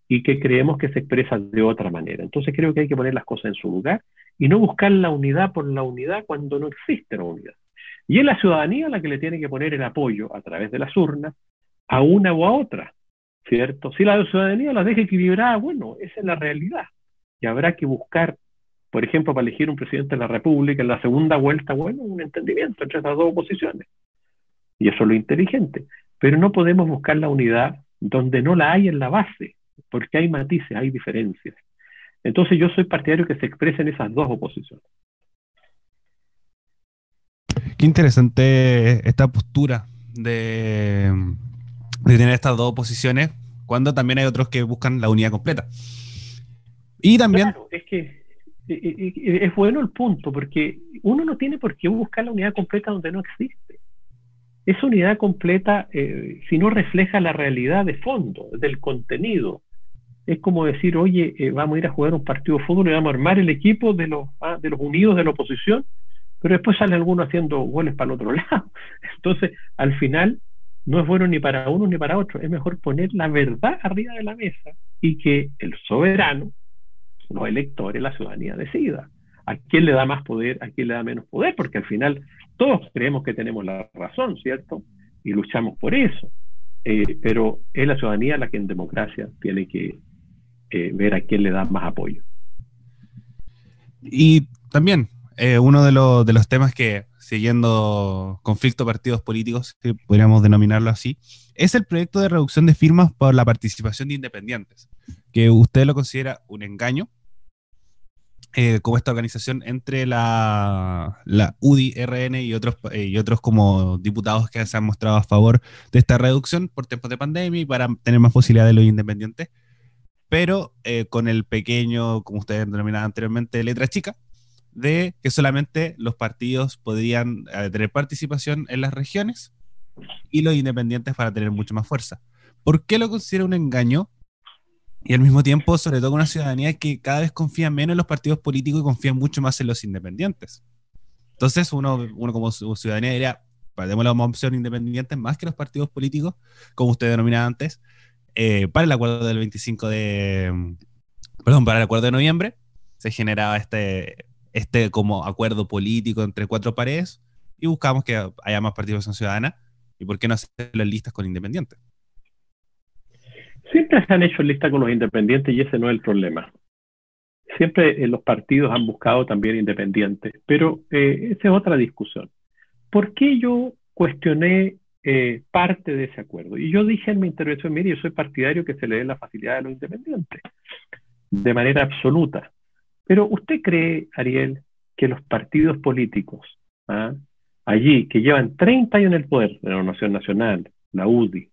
y que creemos que se expresa de otra manera. Entonces creo que hay que poner las cosas en su lugar y no buscar la unidad por la unidad cuando no existe la unidad. Y es la ciudadanía la que le tiene que poner el apoyo a través de las urnas a una o a otra, ¿cierto? Si la ciudadanía las deja equilibradas, bueno, esa es la realidad. Y habrá que buscar, por ejemplo, para elegir un presidente de la República en la segunda vuelta, bueno, un entendimiento entre esas dos oposiciones. Y eso es lo inteligente. Pero no podemos buscar la unidad donde no la hay en la base, porque hay matices, hay diferencias. Entonces yo soy partidario que se expresen esas dos oposiciones. Qué interesante esta postura de tener estas dos oposiciones, cuando también hay otros que buscan la unidad completa. Y también... Claro, es que es bueno el punto, porque uno no tiene por qué buscar la unidad completa donde no existe. Esa unidad completa, si no refleja la realidad de fondo, del contenido, es como decir, oye, vamos a ir a jugar un partido de fútbol y vamos a armar el equipo de los unidos de la oposición, pero después sale alguno haciendo goles para el otro lado. Entonces, al final, no es bueno ni para uno ni para otro. Es mejor poner la verdad arriba de la mesa y que el soberano, los electores, la ciudadanía decida a quién le da más poder, a quién le da menos poder, porque al final todos creemos que tenemos la razón, ¿cierto? Y luchamos por eso. Pero es la ciudadanía la que en democracia tiene que ver a quién le da más apoyo. Y también, uno de los temas que, siguiendo conflicto de partidos políticos, que podríamos denominarlo así, es el proyecto de reducción de firmas por la participación de independientes, que usted lo considera un engaño, como esta organización entre la UDI, RN y otros como diputados que se han mostrado a favor de esta reducción por tiempos de pandemia y para tener más posibilidad de los independientes, pero con el pequeño, como ustedes denominaban anteriormente, letra chica, de que solamente los partidos podrían tener participación en las regiones y los independientes para tener mucho más fuerza. ¿Por qué lo considera un engaño? Y al mismo tiempo, sobre todo con una ciudadanía que cada vez confía menos en los partidos políticos y confía mucho más en los independientes. Entonces, uno como ciudadanía diría, demos la opción independientes más que los partidos políticos, como usted denominaba antes, para el acuerdo del 25 de... Perdón, para el acuerdo de noviembre, se generaba este como acuerdo político entre cuatro paredes y buscamos que haya más participación ciudadana. ¿Y por qué no hacerlo en listas con independientes? Siempre se han hecho listas con los independientes y ese no es el problema. Siempre los partidos han buscado también independientes, pero esa es otra discusión. ¿Por qué yo cuestioné parte de ese acuerdo? Y yo dije en mi intervención, mire, yo soy partidario que se le dé la facilidad a los independientes, de manera absoluta. Pero ¿usted cree, Ariel, que los partidos políticos, allí, que llevan 30 años en el poder, la Renovación Nacional, la UDI,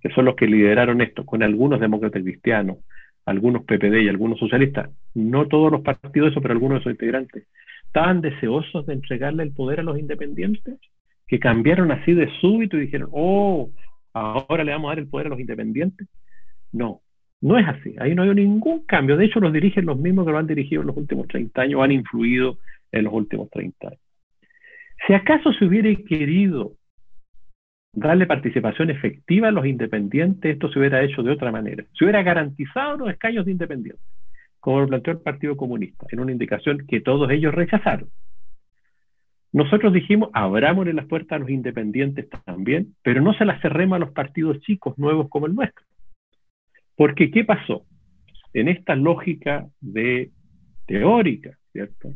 que son los que lideraron esto, con algunos demócratas cristianos, algunos PPD y algunos socialistas, no todos los partidos eso, pero algunos de sus integrantes, estaban deseosos de entregarle el poder a los independientes, que cambiaron así de súbito y dijeron, oh, ahora le vamos a dar el poder a los independientes? No, no es así, ahí no hay ningún cambio, de hecho los dirigen los mismos que lo han dirigido en los últimos 30 años, han influido en los últimos 30 años. Si acaso se hubiera querido darle participación efectiva a los independientes, esto se hubiera hecho de otra manera. Se hubiera garantizado los escaños de independientes, como lo planteó el Partido Comunista, en una indicación que todos ellos rechazaron. Nosotros dijimos, abrámosle las puertas a los independientes también, pero no se las cerremos a los partidos chicos, nuevos como el nuestro. Porque, ¿qué pasó? En esta lógica teórica, ¿cierto?,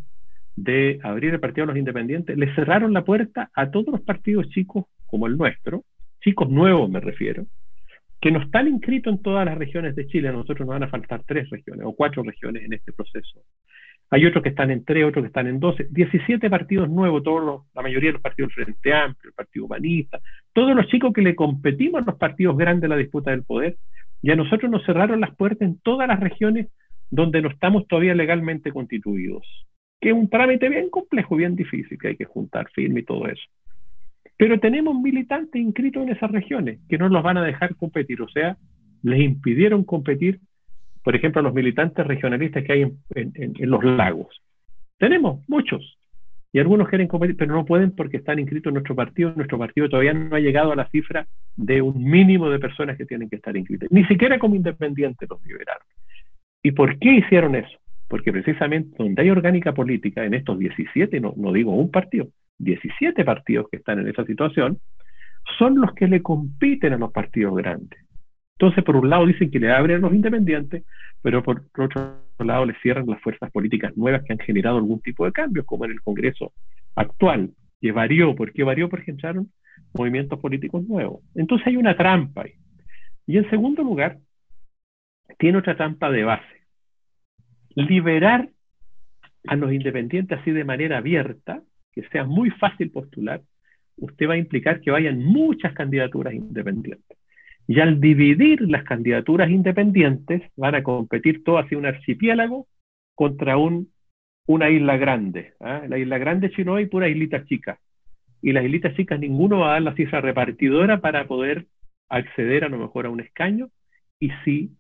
de abrir el partido a los independientes, le cerraron la puerta a todos los partidos chicos como el nuestro, chicos nuevos me refiero, que no están inscritos en todas las regiones de Chile. A nosotros nos van a faltar 3 regiones o 4 regiones en este proceso. Hay otros que están en 3, otros que están en 12, 17 partidos nuevos, la mayoría de los partidos del Frente Amplio, el Partido Humanista, todos los chicos que le competimos a los partidos grandes en la disputa del poder, y a nosotros nos cerraron las puertas en todas las regiones donde no estamos todavía legalmente constituidos, que es un trámite bien complejo, bien difícil, que hay que juntar firme y todo eso. Pero tenemos militantes inscritos en esas regiones que no los van a dejar competir, o sea, les impidieron competir, por ejemplo, a los militantes regionalistas que hay en los lagos. Tenemos muchos. Y algunos quieren competir, pero no pueden porque están inscritos en nuestro partido. Nuestro partido todavía no ha llegado a la cifra de un mínimo de personas que tienen que estar inscritas. Ni siquiera como independientes los liberaron. ¿Y por qué hicieron eso? Porque precisamente donde hay orgánica política, en estos 17, no digo un partido, 17 partidos que están en esa situación, son los que le compiten a los partidos grandes. Entonces, por un lado dicen que le abren a los independientes, pero por otro lado le cierran las fuerzas políticas nuevas que han generado algún tipo de cambios, como en el Congreso actual, que varió. ¿Por qué varió? Porque entraron movimientos políticos nuevos. Entonces hay una trampa ahí. Y en segundo lugar, tiene otra trampa de base. Liberar a los independientes así de manera abierta, que sea muy fácil postular, usted va a implicar que vayan muchas candidaturas independientes. Y al dividir las candidaturas independientes, van a competir todas hacia un archipiélago contra una isla grande. La isla grande Chiloé y puras islitas chicas. Y las islitas chicas ninguno va a dar la cifra repartidora para poder acceder a lo mejor a un escaño, y sí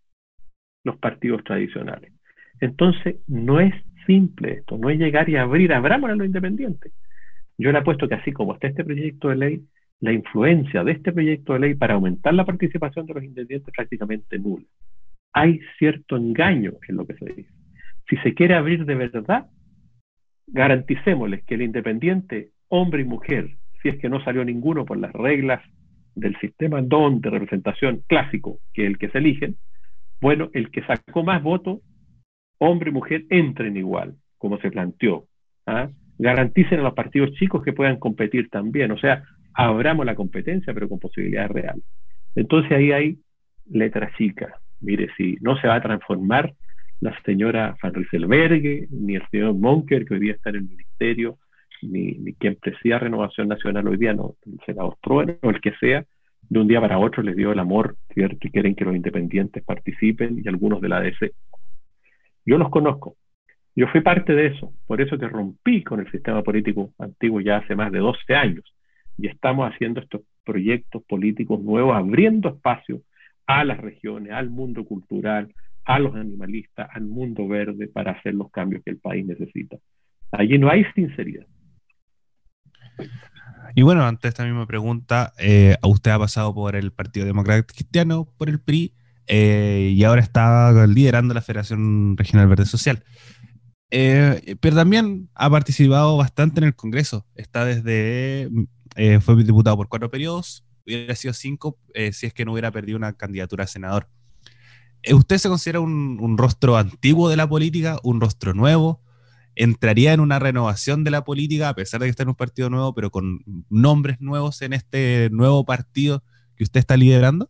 los partidos tradicionales. Entonces, no es simple esto, no es llegar y abramos a los independientes. Yo le apuesto que así como está este proyecto de ley, la influencia de este proyecto de ley para aumentar la participación de los independientes es prácticamente nula. Hay cierto engaño en lo que se dice. Si se quiere abrir de verdad, garanticémosles que el independiente, hombre y mujer, si es que no salió ninguno por las reglas del sistema DON de representación clásico, que es el que se eligen, bueno, el que sacó más votos, hombre y mujer, entren igual, como se planteó. Garanticen a los partidos chicos que puedan competir también. O sea, abramos la competencia, pero con posibilidades reales. Entonces ahí hay letra chica. Mire, si no se va a transformar la señora Van Rieselberghe, ni el señor Monker, que hoy día está en el ministerio, ni quien presida Renovación Nacional hoy día, no, el senador Trueno, o el que sea, de un día para otro les dio el amor, ¿cierto? Y quieren que los independientes participen, y algunos de la ADC. Yo los conozco. Yo fui parte de eso, por eso que rompí con el sistema político antiguo ya hace más de 12 años, y estamos haciendo estos proyectos políticos nuevos, abriendo espacio a las regiones, al mundo cultural, a los animalistas, al mundo verde, para hacer los cambios que el país necesita. Allí no hay sinceridad. Y bueno, ante esta misma pregunta, usted ha pasado por el Partido Demócrata Cristiano, por el PRI, y ahora está liderando la Federación Regional Verde Social. Pero también ha participado bastante en el Congreso. Fue diputado por 4 periodos, hubiera sido 5 si es que no hubiera perdido una candidatura a senador. ¿Usted se considera un rostro antiguo de la política, un rostro nuevo? ¿Entraría en una renovación de la política, a pesar de que está en un partido nuevo, pero con nombres nuevos en este nuevo partido que usted está liderando?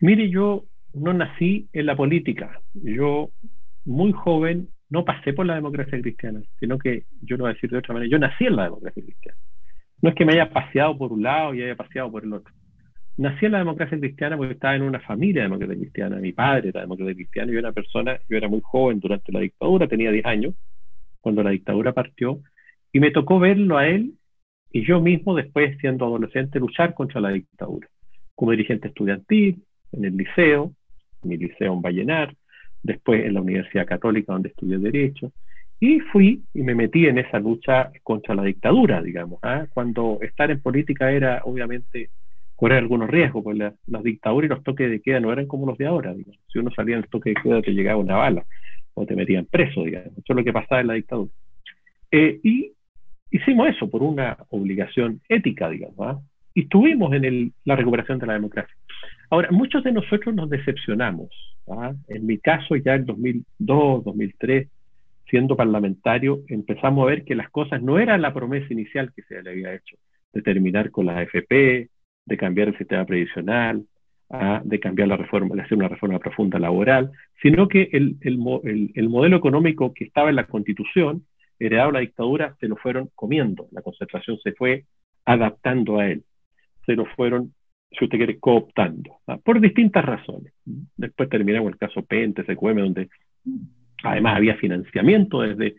Mire, yo no nací en la política. Yo, muy joven, no pasé por la democracia cristiana, sino que, yo lo voy a decir de otra manera, yo nací en la democracia cristiana. No es que me haya paseado por un lado y haya paseado por el otro. Nací en la democracia cristiana porque estaba en una familia democrática cristiana. Mi padre era demócrata cristiano, yo era muy joven durante la dictadura, tenía 10 años, cuando la dictadura partió, y me tocó verlo a él y yo mismo, después, siendo adolescente, luchar contra la dictadura, como dirigente estudiantil, en el liceo, mi liceo en Vallenar, después en la Universidad Católica, donde estudié Derecho, y fui y me metí en esa lucha contra la dictadura, digamos, cuando estar en política era, obviamente, correr algunos riesgos, pues las dictaduras y los toques de queda no eran como los de ahora, digamos. Si uno salía en el toque de queda te llegaba una bala, o te metían preso, digamos. Eso es lo que pasaba en la dictadura. Y hicimos eso por una obligación ética, digamos, y estuvimos en la recuperación de la democracia. Ahora, muchos de nosotros nos decepcionamos. En mi caso, ya en 2002, 2003, siendo parlamentario, empezamos a ver que las cosas no eran la promesa inicial que se le había hecho, de terminar con la AFP, de cambiar el sistema previsional, de cambiar la reforma, de hacer una reforma profunda laboral, sino que el modelo económico que estaba en la Constitución, heredado la dictadura, se lo fueron comiendo. La concentración se fue adaptando a él. Se lo fueron, si usted quiere, cooptando, por distintas razones. Después terminamos el caso Pente, SQM, donde además había financiamiento desde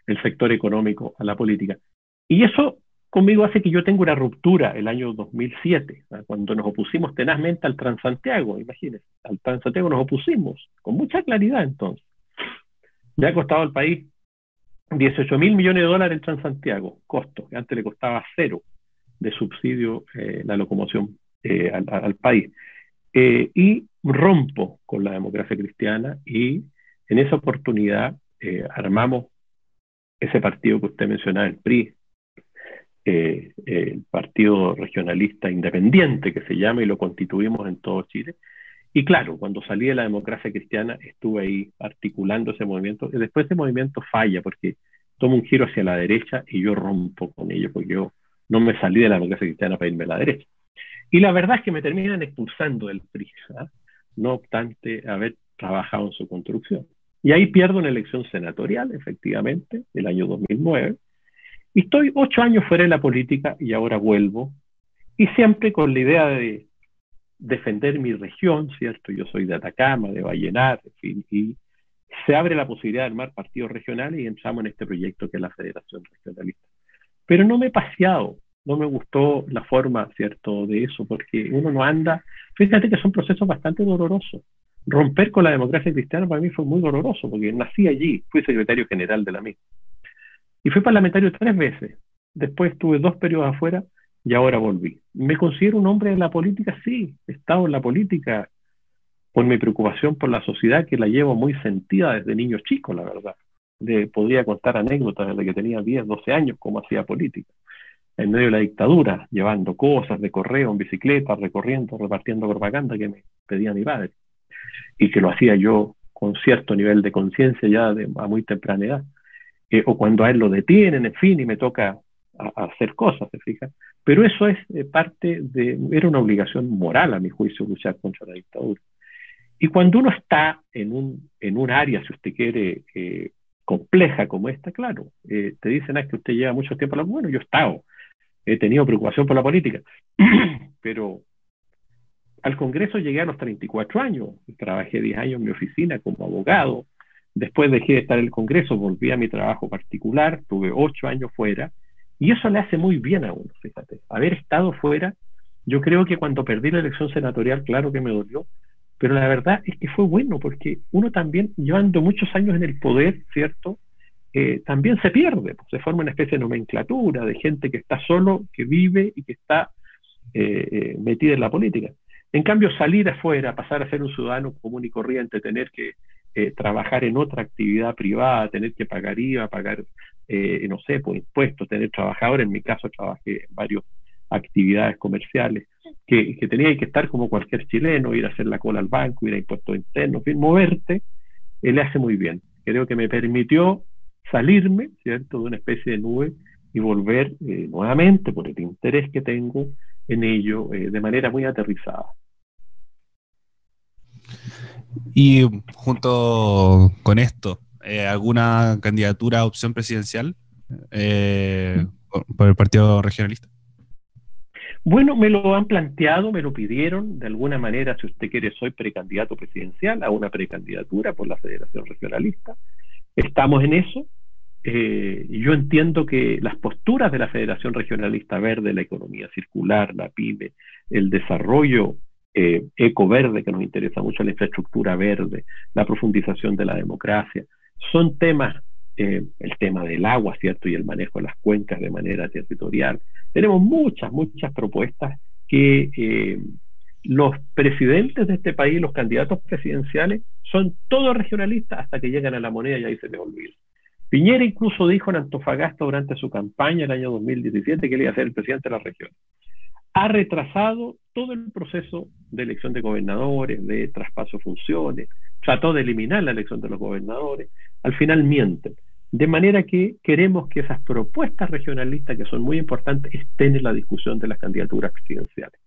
el sector económico a la política. Y eso conmigo hace que yo tenga una ruptura el año 2007, cuando nos opusimos tenazmente al Transantiago, imagínense, al Transantiago nos opusimos con mucha claridad entonces. Le ha costado al país 18.000 millones de dólares en Transantiago, costo, que antes le costaba cero de subsidio la locomoción al país. Y rompo con la democracia cristiana y en esa oportunidad armamos ese partido que usted mencionaba, el PRI, el Partido Regionalista Independiente que se llama, y lo constituimos en todo Chile. Y claro, cuando salí de la democracia cristiana estuve ahí articulando ese movimiento, y después ese movimiento falla porque toma un giro hacia la derecha y yo rompo con ello, porque yo no me salí de la democracia cristiana para irme a la derecha. Y la verdad es que me terminan expulsando del PRI, ¿eh? No obstante haber trabajado en su construcción. Y ahí pierdo una elección senatorial, efectivamente, el año 2009, y estoy 8 años fuera de la política y ahora vuelvo, y siempre con la idea de defender mi región, ¿cierto? Yo soy de Atacama, de Vallenar, en fin, y se abre la posibilidad de armar partidos regionales y entramos en este proyecto que es la Federación Regionalista. Pero no me he paseado, no me gustó la forma, ¿cierto?, de eso, porque uno no anda, fíjate que son procesos bastante dolorosos. Romper con la democracia cristiana para mí fue muy doloroso, porque nací allí, fui secretario general de la misma. Y fui parlamentario 3 veces, después tuve 2 periodos afuera y ahora volví. ¿Me considero un hombre de la política? Sí, he estado en la política por mi preocupación por la sociedad, que la llevo muy sentida desde niño chico, la verdad. Podría contar anécdotas desde que tenía 10, 12 años, cómo hacía política. En medio de la dictadura, llevando cosas de correo en bicicleta, recorriendo, repartiendo propaganda que me pedía mi padre. Y que lo hacía yo con cierto nivel de conciencia ya a muy temprana edad. O cuando a él lo detienen, en fin, y me toca a hacer cosas, ¿se fija? Pero eso es parte de, era una obligación moral a mi juicio luchar contra la dictadura. Y cuando uno está en un área, si usted quiere, compleja como esta, claro, te dicen que usted lleva mucho tiempo a la... Bueno, yo he tenido preocupación por la política, pero al Congreso llegué a los 34 años, trabajé 10 años en mi oficina como abogado, después dejé de estar en el Congreso, volví a mi trabajo particular, tuve 8 años fuera, y eso le hace muy bien a uno, fíjate. Haber estado fuera, yo creo que cuando perdí la elección senatorial, claro que me dolió, pero la verdad es que fue bueno, porque uno también, llevando muchos años en el poder, ¿cierto?, también se pierde, pues se forma una especie de nomenclatura de gente que está solo, que vive y que está metida en la política. En cambio, salir afuera, pasar a ser un ciudadano común y corriente, tener que trabajar en otra actividad privada, tener que pagar IVA, pagar, no sé, pues impuestos, tener trabajadores, en mi caso trabajé en varias actividades comerciales, que tenía que estar como cualquier chileno, ir a hacer la cola al banco, ir a impuestos internos, en fin, moverte, le hace muy bien. Creo que me permitió salirme, ¿cierto?, de una especie de nube y volver nuevamente, por el interés que tengo en ello, de manera muy aterrizada. Y junto con esto, ¿alguna candidatura a opción presidencial por el Partido Regionalista? Bueno, me lo han planteado, me lo pidieron, de alguna manera, si usted quiere, soy precandidato presidencial a una precandidatura por la Federación Regionalista. Estamos en eso. Y yo entiendo que las posturas de la Federación Regionalista Verde, la economía circular, la PYME, el desarrollo ecoverde, que nos interesa mucho, la infraestructura verde, la profundización de la democracia, son temas, el tema del agua, ¿cierto?, y el manejo de las cuencas de manera territorial. Tenemos muchas propuestas que los presidentes de este país, los candidatos presidenciales, son todos regionalistas hasta que llegan a la moneda y ahí se les olvida. Piñera incluso dijo en Antofagasta durante su campaña el año 2017 que él iba a ser el presidente de la región. Ha retrasado todo el proceso de elección de gobernadores, de traspaso de funciones, trató de eliminar la elección de los gobernadores, al final mienten. De manera que queremos que esas propuestas regionalistas, que son muy importantes, estén en la discusión de las candidaturas presidenciales.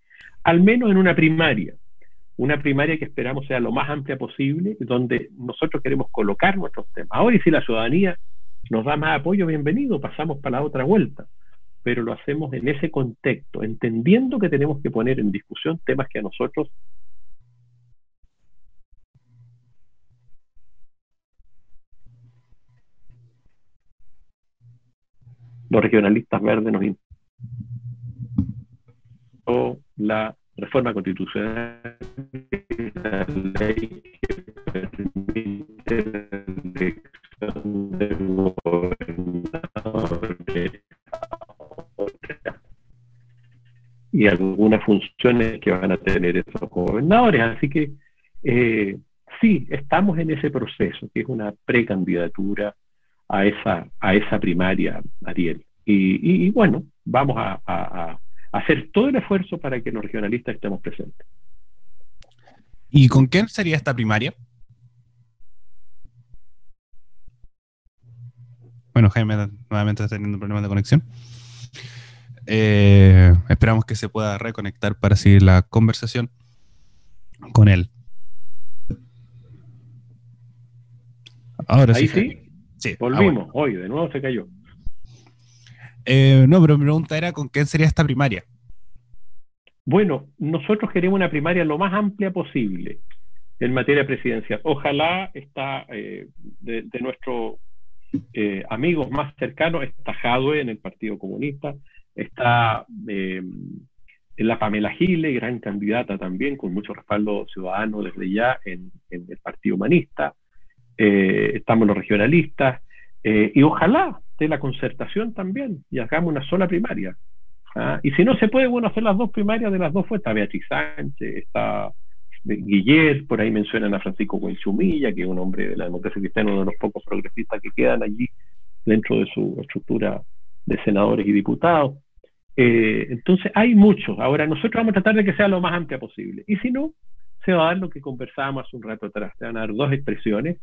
Al menos en una primaria que esperamos sea lo más amplia posible, donde nosotros queremos colocar nuestros temas. Ahora, y si la ciudadanía nos da más apoyo, bienvenido, pasamos para la otra vuelta, pero lo hacemos en ese contexto, entendiendo que tenemos que poner en discusión temas que a nosotros los regionalistas verdes nos interesan. La reforma constitucional, la ley que permite la elección del gobernador y algunas funciones que van a tener esos gobernadores. Así que sí, estamos en ese proceso, que es una precandidatura a esa primaria, Ariel. Y bueno, vamos a hacer todo el esfuerzo para que los regionalistas estemos presentes. ¿Y con quién sería esta primaria? Bueno, Jaime nuevamente está teniendo problemas de conexión. Esperamos que se pueda reconectar para seguir la conversación con él. Ahora ahí sí. Sí, volvimos. Hoy de nuevo se cayó. No, pero mi pregunta era ¿con quién sería esta primaria? Bueno, nosotros queremos una primaria lo más amplia posible en materia presidencial. Ojalá está de nuestros amigos más cercanos, está Jadwe en el Partido Comunista, está la Pamela Giles, gran candidata también, con mucho respaldo ciudadano desde ya en el Partido Humanista. Estamos los regionalistas, y ojalá de la concertación también, y hagamos una sola primaria. Y si no se puede, bueno, hacer las dos primarias de las dos fuerzas. Beatriz Sánchez, está Guillet, por ahí mencionan a Francisco Buenchumilla, que es un hombre de la democracia cristiana, uno de los pocos progresistas que quedan allí dentro de su estructura de senadores y diputados. Entonces hay muchos. Ahora nosotros vamos a tratar de que sea lo más amplia posible, y si no, se va a dar lo que conversábamos hace un rato atrás. Se van a dar dos expresiones,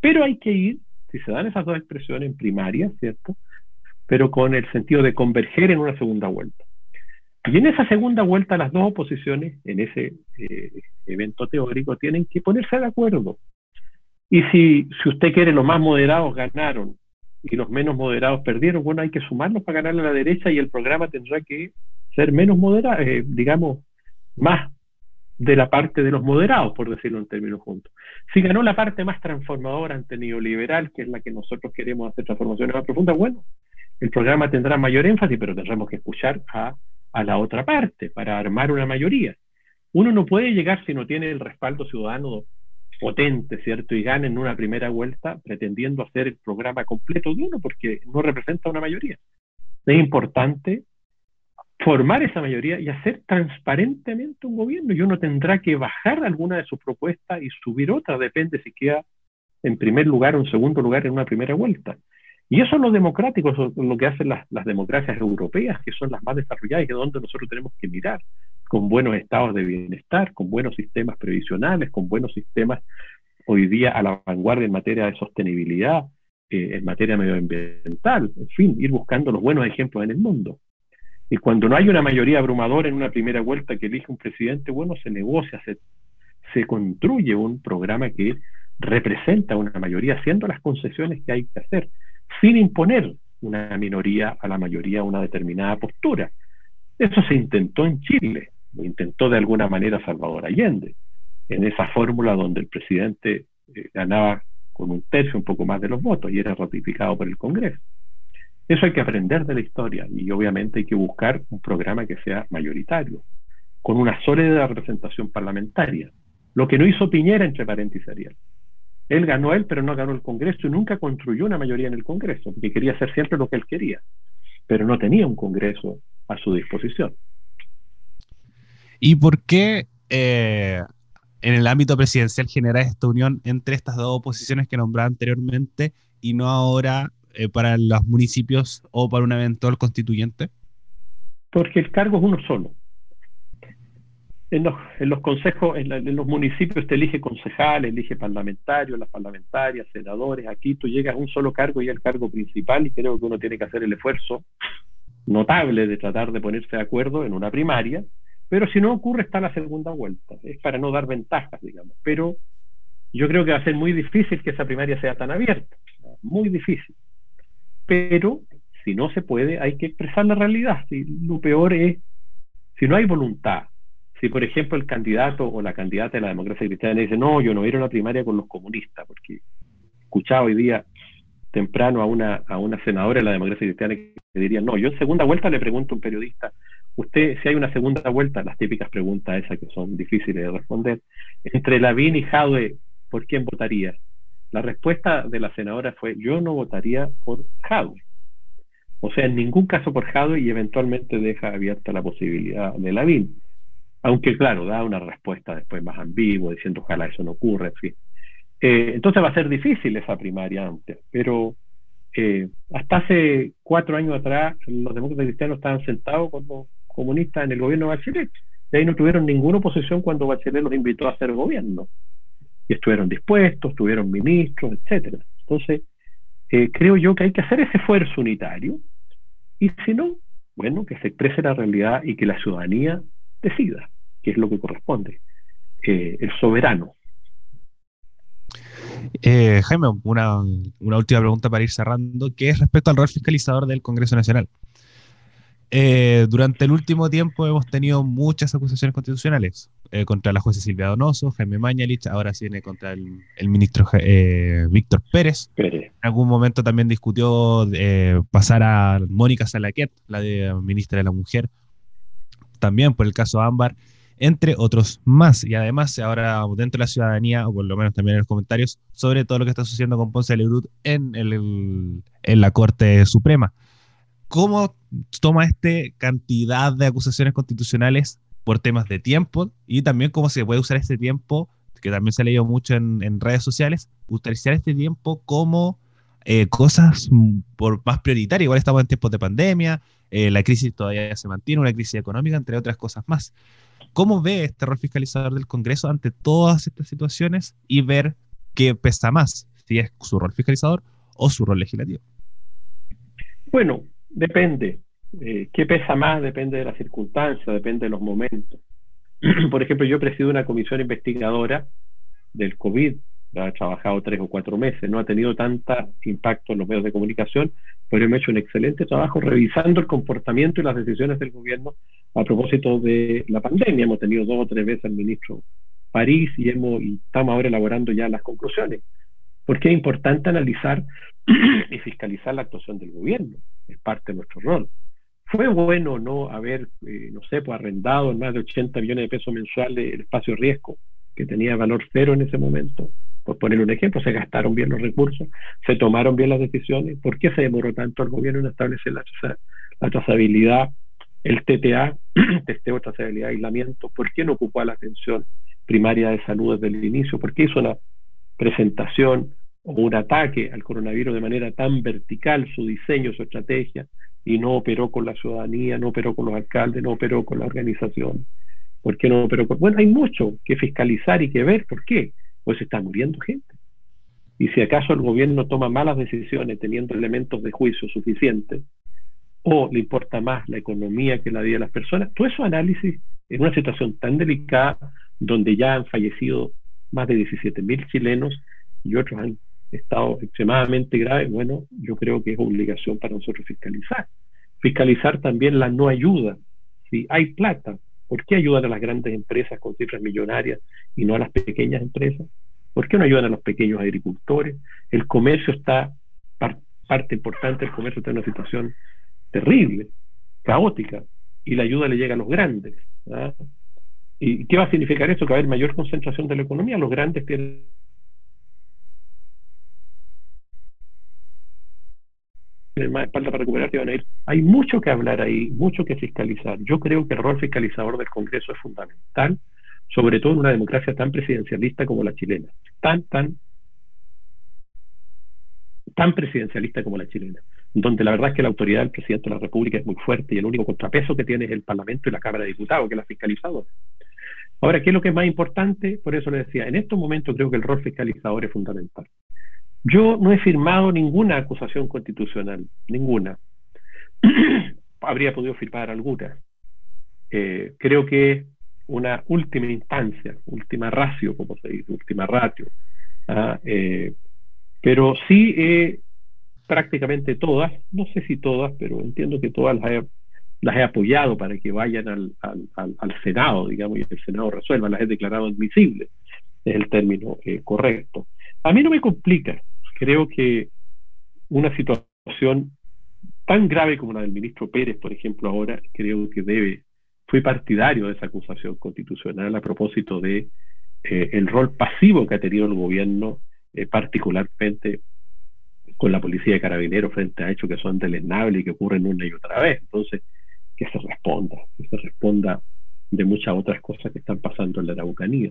pero hay que ir, si se dan esas dos expresiones en primaria, ¿cierto?, pero con el sentido de converger en una segunda vuelta. Y en esa segunda vuelta las dos oposiciones, en ese evento teórico, tienen que ponerse de acuerdo. Y si usted quiere, los más moderados ganaron y los menos moderados perdieron, bueno, hay que sumarlos para ganarle a la derecha, y el programa tendrá que ser menos moderado, digamos, más de la parte de los moderados, por decirlo en términos juntos. Si ganó la parte más transformadora ante neoliberal, que es la que nosotros queremos hacer transformaciones más profundas, bueno, el programa tendrá mayor énfasis, pero tendremos que escuchar a la otra parte para armar una mayoría. Uno no puede llegar, si no tiene el respaldo ciudadano potente, ¿cierto?, y gana en una primera vuelta pretendiendo hacer el programa completo de uno, porque no representa una mayoría. Es importante formar esa mayoría y hacer transparentemente un gobierno, y uno tendrá que bajar alguna de sus propuestas y subir otra, depende si queda en primer lugar o en segundo lugar en una primera vuelta. Y eso es lo democrático, eso es lo que hacen las democracias europeas, que son las más desarrolladas y de donde nosotros tenemos que mirar, con buenos estados de bienestar, con buenos sistemas previsionales, con buenos sistemas hoy día a la vanguardia en materia de sostenibilidad, en materia medioambiental, en fin, ir buscando los buenos ejemplos en el mundo. Y cuando no hay una mayoría abrumadora en una primera vuelta que elige un presidente, bueno, se negocia, se construye un programa que representa una mayoría, haciendo las concesiones que hay que hacer, sin imponer una minoría a la mayoría una determinada postura. Eso se intentó en Chile, lo intentó de alguna manera Salvador Allende, en esa fórmula donde el presidente ganaba con un tercio, un poco más de los votos, y era ratificado por el Congreso. Eso hay que aprender de la historia, y obviamente hay que buscar un programa que sea mayoritario, con una sólida representación parlamentaria. Lo que no hizo Piñera, entre paréntesis, Ariel. Él ganó pero no ganó el Congreso, y nunca construyó una mayoría en el Congreso, porque quería hacer siempre lo que él quería, pero no tenía un Congreso a su disposición. ¿Y por qué en el ámbito presidencial genera esta unión entre estas dos oposiciones que nombraba anteriormente y no ahora para los municipios o para un eventual constituyente? Porque el cargo es uno solo. En los consejos, en los municipios te elige concejales, elige parlamentarios, las parlamentarias, senadores. Aquí tú llegas a un solo cargo y el cargo principal, y creo que uno tiene que hacer el esfuerzo notable de tratar de ponerse de acuerdo en una primaria, pero si no ocurre está la segunda vuelta. Es para no dar ventajas, digamos. Pero yo creo que va a ser muy difícil que esa primaria sea tan abierta, muy difícil. Pero si no se puede, hay que expresar la realidad. Si lo peor es, si no hay voluntad, si por ejemplo el candidato o la candidata de la democracia cristiana dice, no, yo no voy a ir a una primaria con los comunistas, porque escuchaba hoy día temprano a una senadora de la democracia cristiana que diría, no, yo en segunda vuelta le pregunto a un periodista, usted, si hay una segunda vuelta, las típicas preguntas esas que son difíciles de responder, entre Lavín y Jadwe, ¿por quién votaría? La respuesta de la senadora fue, yo no votaría por Jadwe. O sea, en ningún caso por Jadwe, y eventualmente deja abierta la posibilidad de Lavín. Aunque, claro, da una respuesta después más ambigua, diciendo ojalá eso no ocurra, en fin. Entonces va a ser difícil esa primaria amplia, pero hasta hace 4 años atrás los demócratas cristianos estaban sentados con los comunistas en el gobierno de Bachelet. De ahí no tuvieron ninguna oposición cuando Bachelet los invitó a hacer gobierno. Y estuvieron dispuestos, tuvieron ministros, etcétera. Entonces, creo yo que hay que hacer ese esfuerzo unitario, y si no, bueno, que se exprese la realidad y que la ciudadanía decida, que es lo que corresponde, el soberano. Jaime, una última pregunta para ir cerrando, que es respecto al rol fiscalizador del Congreso Nacional. Durante el último tiempo hemos tenido muchas acusaciones constitucionales contra la jueza Silvia Donoso, Jaime Mañalich, ahora se viene contra el ministro Víctor Pérez. En algún momento también discutió pasar a Mónica Salaquet, la ministra de la Mujer, también por el caso Ámbar, entre otros más. Y además, ahora dentro de la ciudadanía, o por lo menos también en los comentarios, sobre todo lo que está sucediendo con Ponce de Lebrut en la Corte Suprema. ¿Cómo toma cantidad de acusaciones constitucionales por temas de tiempo, y también cómo se puede usar este tiempo, que también se ha leído mucho en redes sociales, utilizar este tiempo como cosas más prioritarias? Igual estamos en tiempos de pandemia, la crisis todavía se mantiene, una crisis económica, entre otras cosas más. ¿Cómo ve este rol fiscalizador del Congreso ante todas estas situaciones y ver qué pesa más, si es su rol fiscalizador o su rol legislativo? Bueno, depende. ¿Qué pesa más? Depende de las circunstancias, depende de los momentos. Por ejemplo, yo presido una comisión investigadora del COVID, ha trabajado 3 o 4 meses, no ha tenido tanto impacto en los medios de comunicación, pero hemos hecho un excelente trabajo revisando el comportamiento y las decisiones del gobierno a propósito de la pandemia. Hemos tenido 2 o 3 veces al ministro París y estamos ahora elaborando ya las conclusiones, porque es importante analizar y fiscalizar la actuación del gobierno, es parte de nuestro rol. ¿Fue bueno o no haber, arrendado en más de 80 millones de pesos mensuales el espacio riesgo, que tenía valor cero en ese momento? Por poner un ejemplo, se gastaron bien los recursos, se tomaron bien las decisiones. ¿Por qué se demoró tanto el gobierno en establecer la trazabilidad, el TTA, testeo, trazabilidad, aislamiento? ¿Por qué no ocupó a la atención primaria de salud desde el inicio? ¿Por qué hizo una presentación o un ataque al coronavirus de manera tan vertical, su diseño, su estrategia, y no operó con la ciudadanía, no operó con los alcaldes, no operó con la organización? ¿Por qué no operó con...? Bueno, hay mucho que fiscalizar y que ver. ¿Por qué? Pues está muriendo gente. Y si acaso el gobierno toma malas decisiones teniendo elementos de juicio suficientes, o le importa más la economía que la vida de las personas, todo eso análisis en una situación tan delicada, donde ya han fallecido más de 17.000 chilenos y otros han estado extremadamente graves, bueno, yo creo que es obligación para nosotros fiscalizar. Fiscalizar también la no ayuda. Si hay plata, ¿por qué ayudan a las grandes empresas con cifras millonarias y no a las pequeñas empresas? ¿Por qué no ayudan a los pequeños agricultores? El comercio está, parte importante del comercio está en una situación terrible, caótica, y la ayuda le llega a los grandes, ¿verdad? ¿Y qué va a significar eso? Que va a haber mayor concentración de la economía. Los grandes tienen más espalda para recuperarse y van a ir. Hay mucho que hablar ahí, mucho que fiscalizar. Yo creo que el rol fiscalizador del Congreso es fundamental, sobre todo en una democracia tan presidencialista como la chilena, tan presidencialista como la chilena, donde la verdad es que la autoridad del presidente de la República es muy fuerte y el único contrapeso que tiene es el Parlamento y la Cámara de Diputados, que es la fiscalizadora. Ahora, ¿qué es lo que es más importante? Por eso le decía, en estos momentos creo que el rol fiscalizador es fundamental. Yo no he firmado ninguna acusación constitucional, ninguna. Habría podido firmar alguna. Creo que una última instancia, última ratio, como se dice, última ratio. Pero sí, prácticamente todas, no sé si todas, pero entiendo que todas las he apoyado para que vayan al Senado, digamos, y el Senado resuelva, las he declarado admisibles, es el término correcto. A mí no me complica. Creo que una situación tan grave como la del ministro Pérez, por ejemplo, ahora, creo que fui partidario de esa acusación constitucional a propósito de el rol pasivo que ha tenido el gobierno, particularmente con la policía de carabineros frente a hechos que son deleznables y que ocurren una y otra vez. Entonces, que se responda de muchas otras cosas que están pasando en la Araucanía.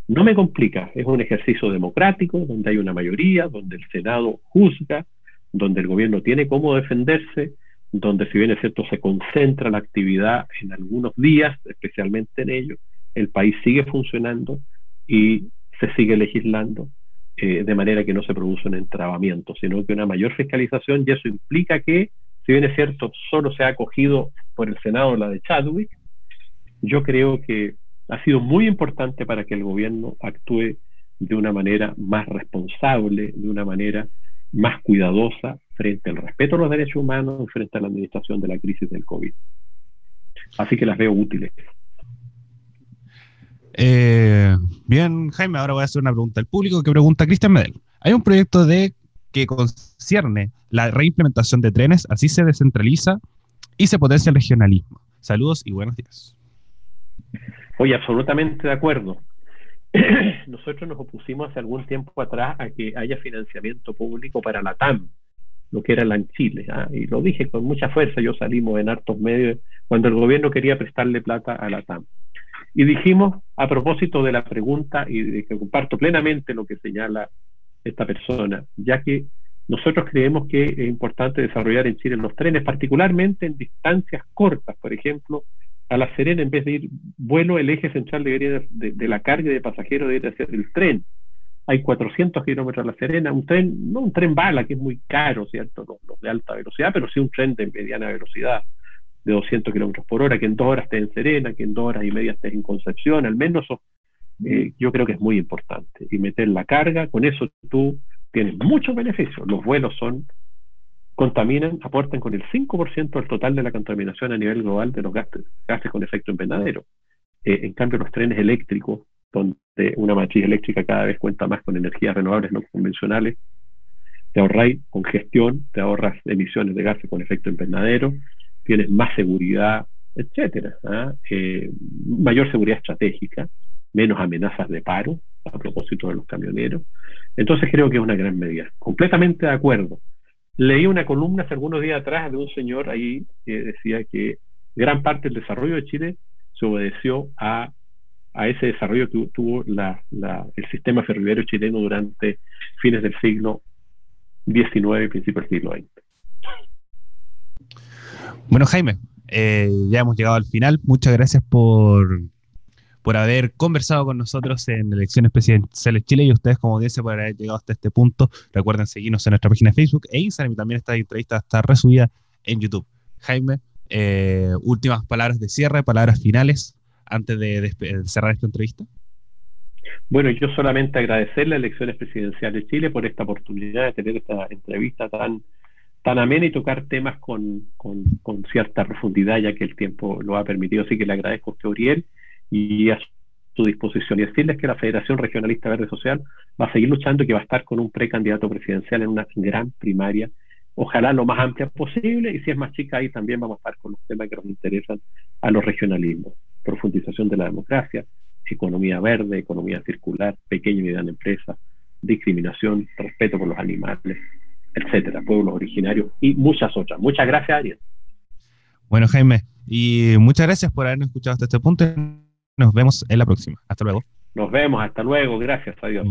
No me complica, es un ejercicio democrático donde hay una mayoría, donde el Senado juzga, donde el gobierno tiene cómo defenderse, donde si bien es cierto se concentra la actividad en algunos días, especialmente en ellos, el país sigue funcionando y se sigue legislando de manera que no se produce un entrabamiento, sino que una mayor fiscalización, y eso implica que, si bien es cierto, solo se ha acogido por el Senado la de Chadwick, yo creo que ha sido muy importante para que el gobierno actúe de una manera más responsable, de una manera más cuidadosa frente al respeto a los derechos humanos y frente a la administración de la crisis del COVID. Así que las veo útiles. Bien, Jaime, ahora voy a hacer una pregunta al público que pregunta Cristian Medel. Hay un proyecto que concierne la reimplementación de trenes, así se descentraliza y se potencia el regionalismo. Saludos y buenos días. Oye, absolutamente de acuerdo. Nosotros nos opusimos hace algún tiempo atrás a que haya financiamiento público para la TAM, lo que era la en Chile, y lo dije con mucha fuerza, yo salimos en hartos medios cuando el gobierno quería prestarle plata a la TAM. Y dijimos, a propósito de la pregunta, y de que comparto plenamente lo que señala esta persona, ya que nosotros creemos que es importante desarrollar en Chile los trenes, particularmente en distancias cortas. Por ejemplo, a La Serena, en vez de ir vuelo, el eje central debería de la carga de pasajeros debería ser el tren. Hay 400 kilómetros a La Serena, un tren, no un tren bala, que es muy caro, ¿cierto? Los de alta velocidad, pero sí un tren de mediana velocidad, de 200 kilómetros por hora, que en 2 horas estés en Serena, que en 2 horas y media estés en Concepción, al menos eso, yo creo que es muy importante. Y meter la carga, con eso tú tienes muchos beneficios. Los vuelos aportan con el 5% del total de la contaminación a nivel global de los gases con efecto invernadero. En cambio, los trenes eléctricos, donde una matriz eléctrica cada vez cuenta más con energías renovables no convencionales, te ahorras congestión, te ahorras emisiones de gases con efecto invernadero, tienes más seguridad, etcétera, mayor seguridad estratégica, menos amenazas de paro, a propósito de los camioneros. Entonces creo que es una gran medida. Completamente de acuerdo. Leí una columna hace algunos días atrás de un señor ahí que decía que gran parte del desarrollo de Chile se obedeció a ese desarrollo que tuvo el sistema ferroviario chileno durante fines del siglo XIX y principios del siglo XX. Bueno, Jaime, ya hemos llegado al final. Muchas gracias por haber conversado con nosotros en Elecciones Presidenciales Chile y ustedes como audiencia por haber llegado hasta este punto. Recuerden seguirnos en nuestra página de Facebook e Instagram y también esta entrevista está resubida en YouTube. Jaime, últimas palabras de cierre, palabras finales antes de cerrar esta entrevista. Bueno, yo solamente agradecerle a Elecciones Presidenciales Chile por esta oportunidad de tener esta entrevista tan amena y tocar temas con cierta profundidad, ya que el tiempo lo ha permitido. Así que le agradezco a usted, Uriel, y a su disposición. Y decirles que la Federación Regionalista Verde Social va a seguir luchando y que va a estar con un precandidato presidencial en una gran primaria, ojalá lo más amplia posible, y si es más chica, ahí también vamos a estar con los temas que nos interesan a los regionalismos: profundización de la democracia, economía verde, economía circular, pequeña y mediana empresa, discriminación, respeto por los animales, etcétera, pueblos originarios y muchas otras. Muchas gracias, Ariel. Bueno, Jaime, y muchas gracias por habernos escuchado hasta este punto. Nos vemos en la próxima. Hasta luego. Nos vemos, hasta luego. Gracias, adiós.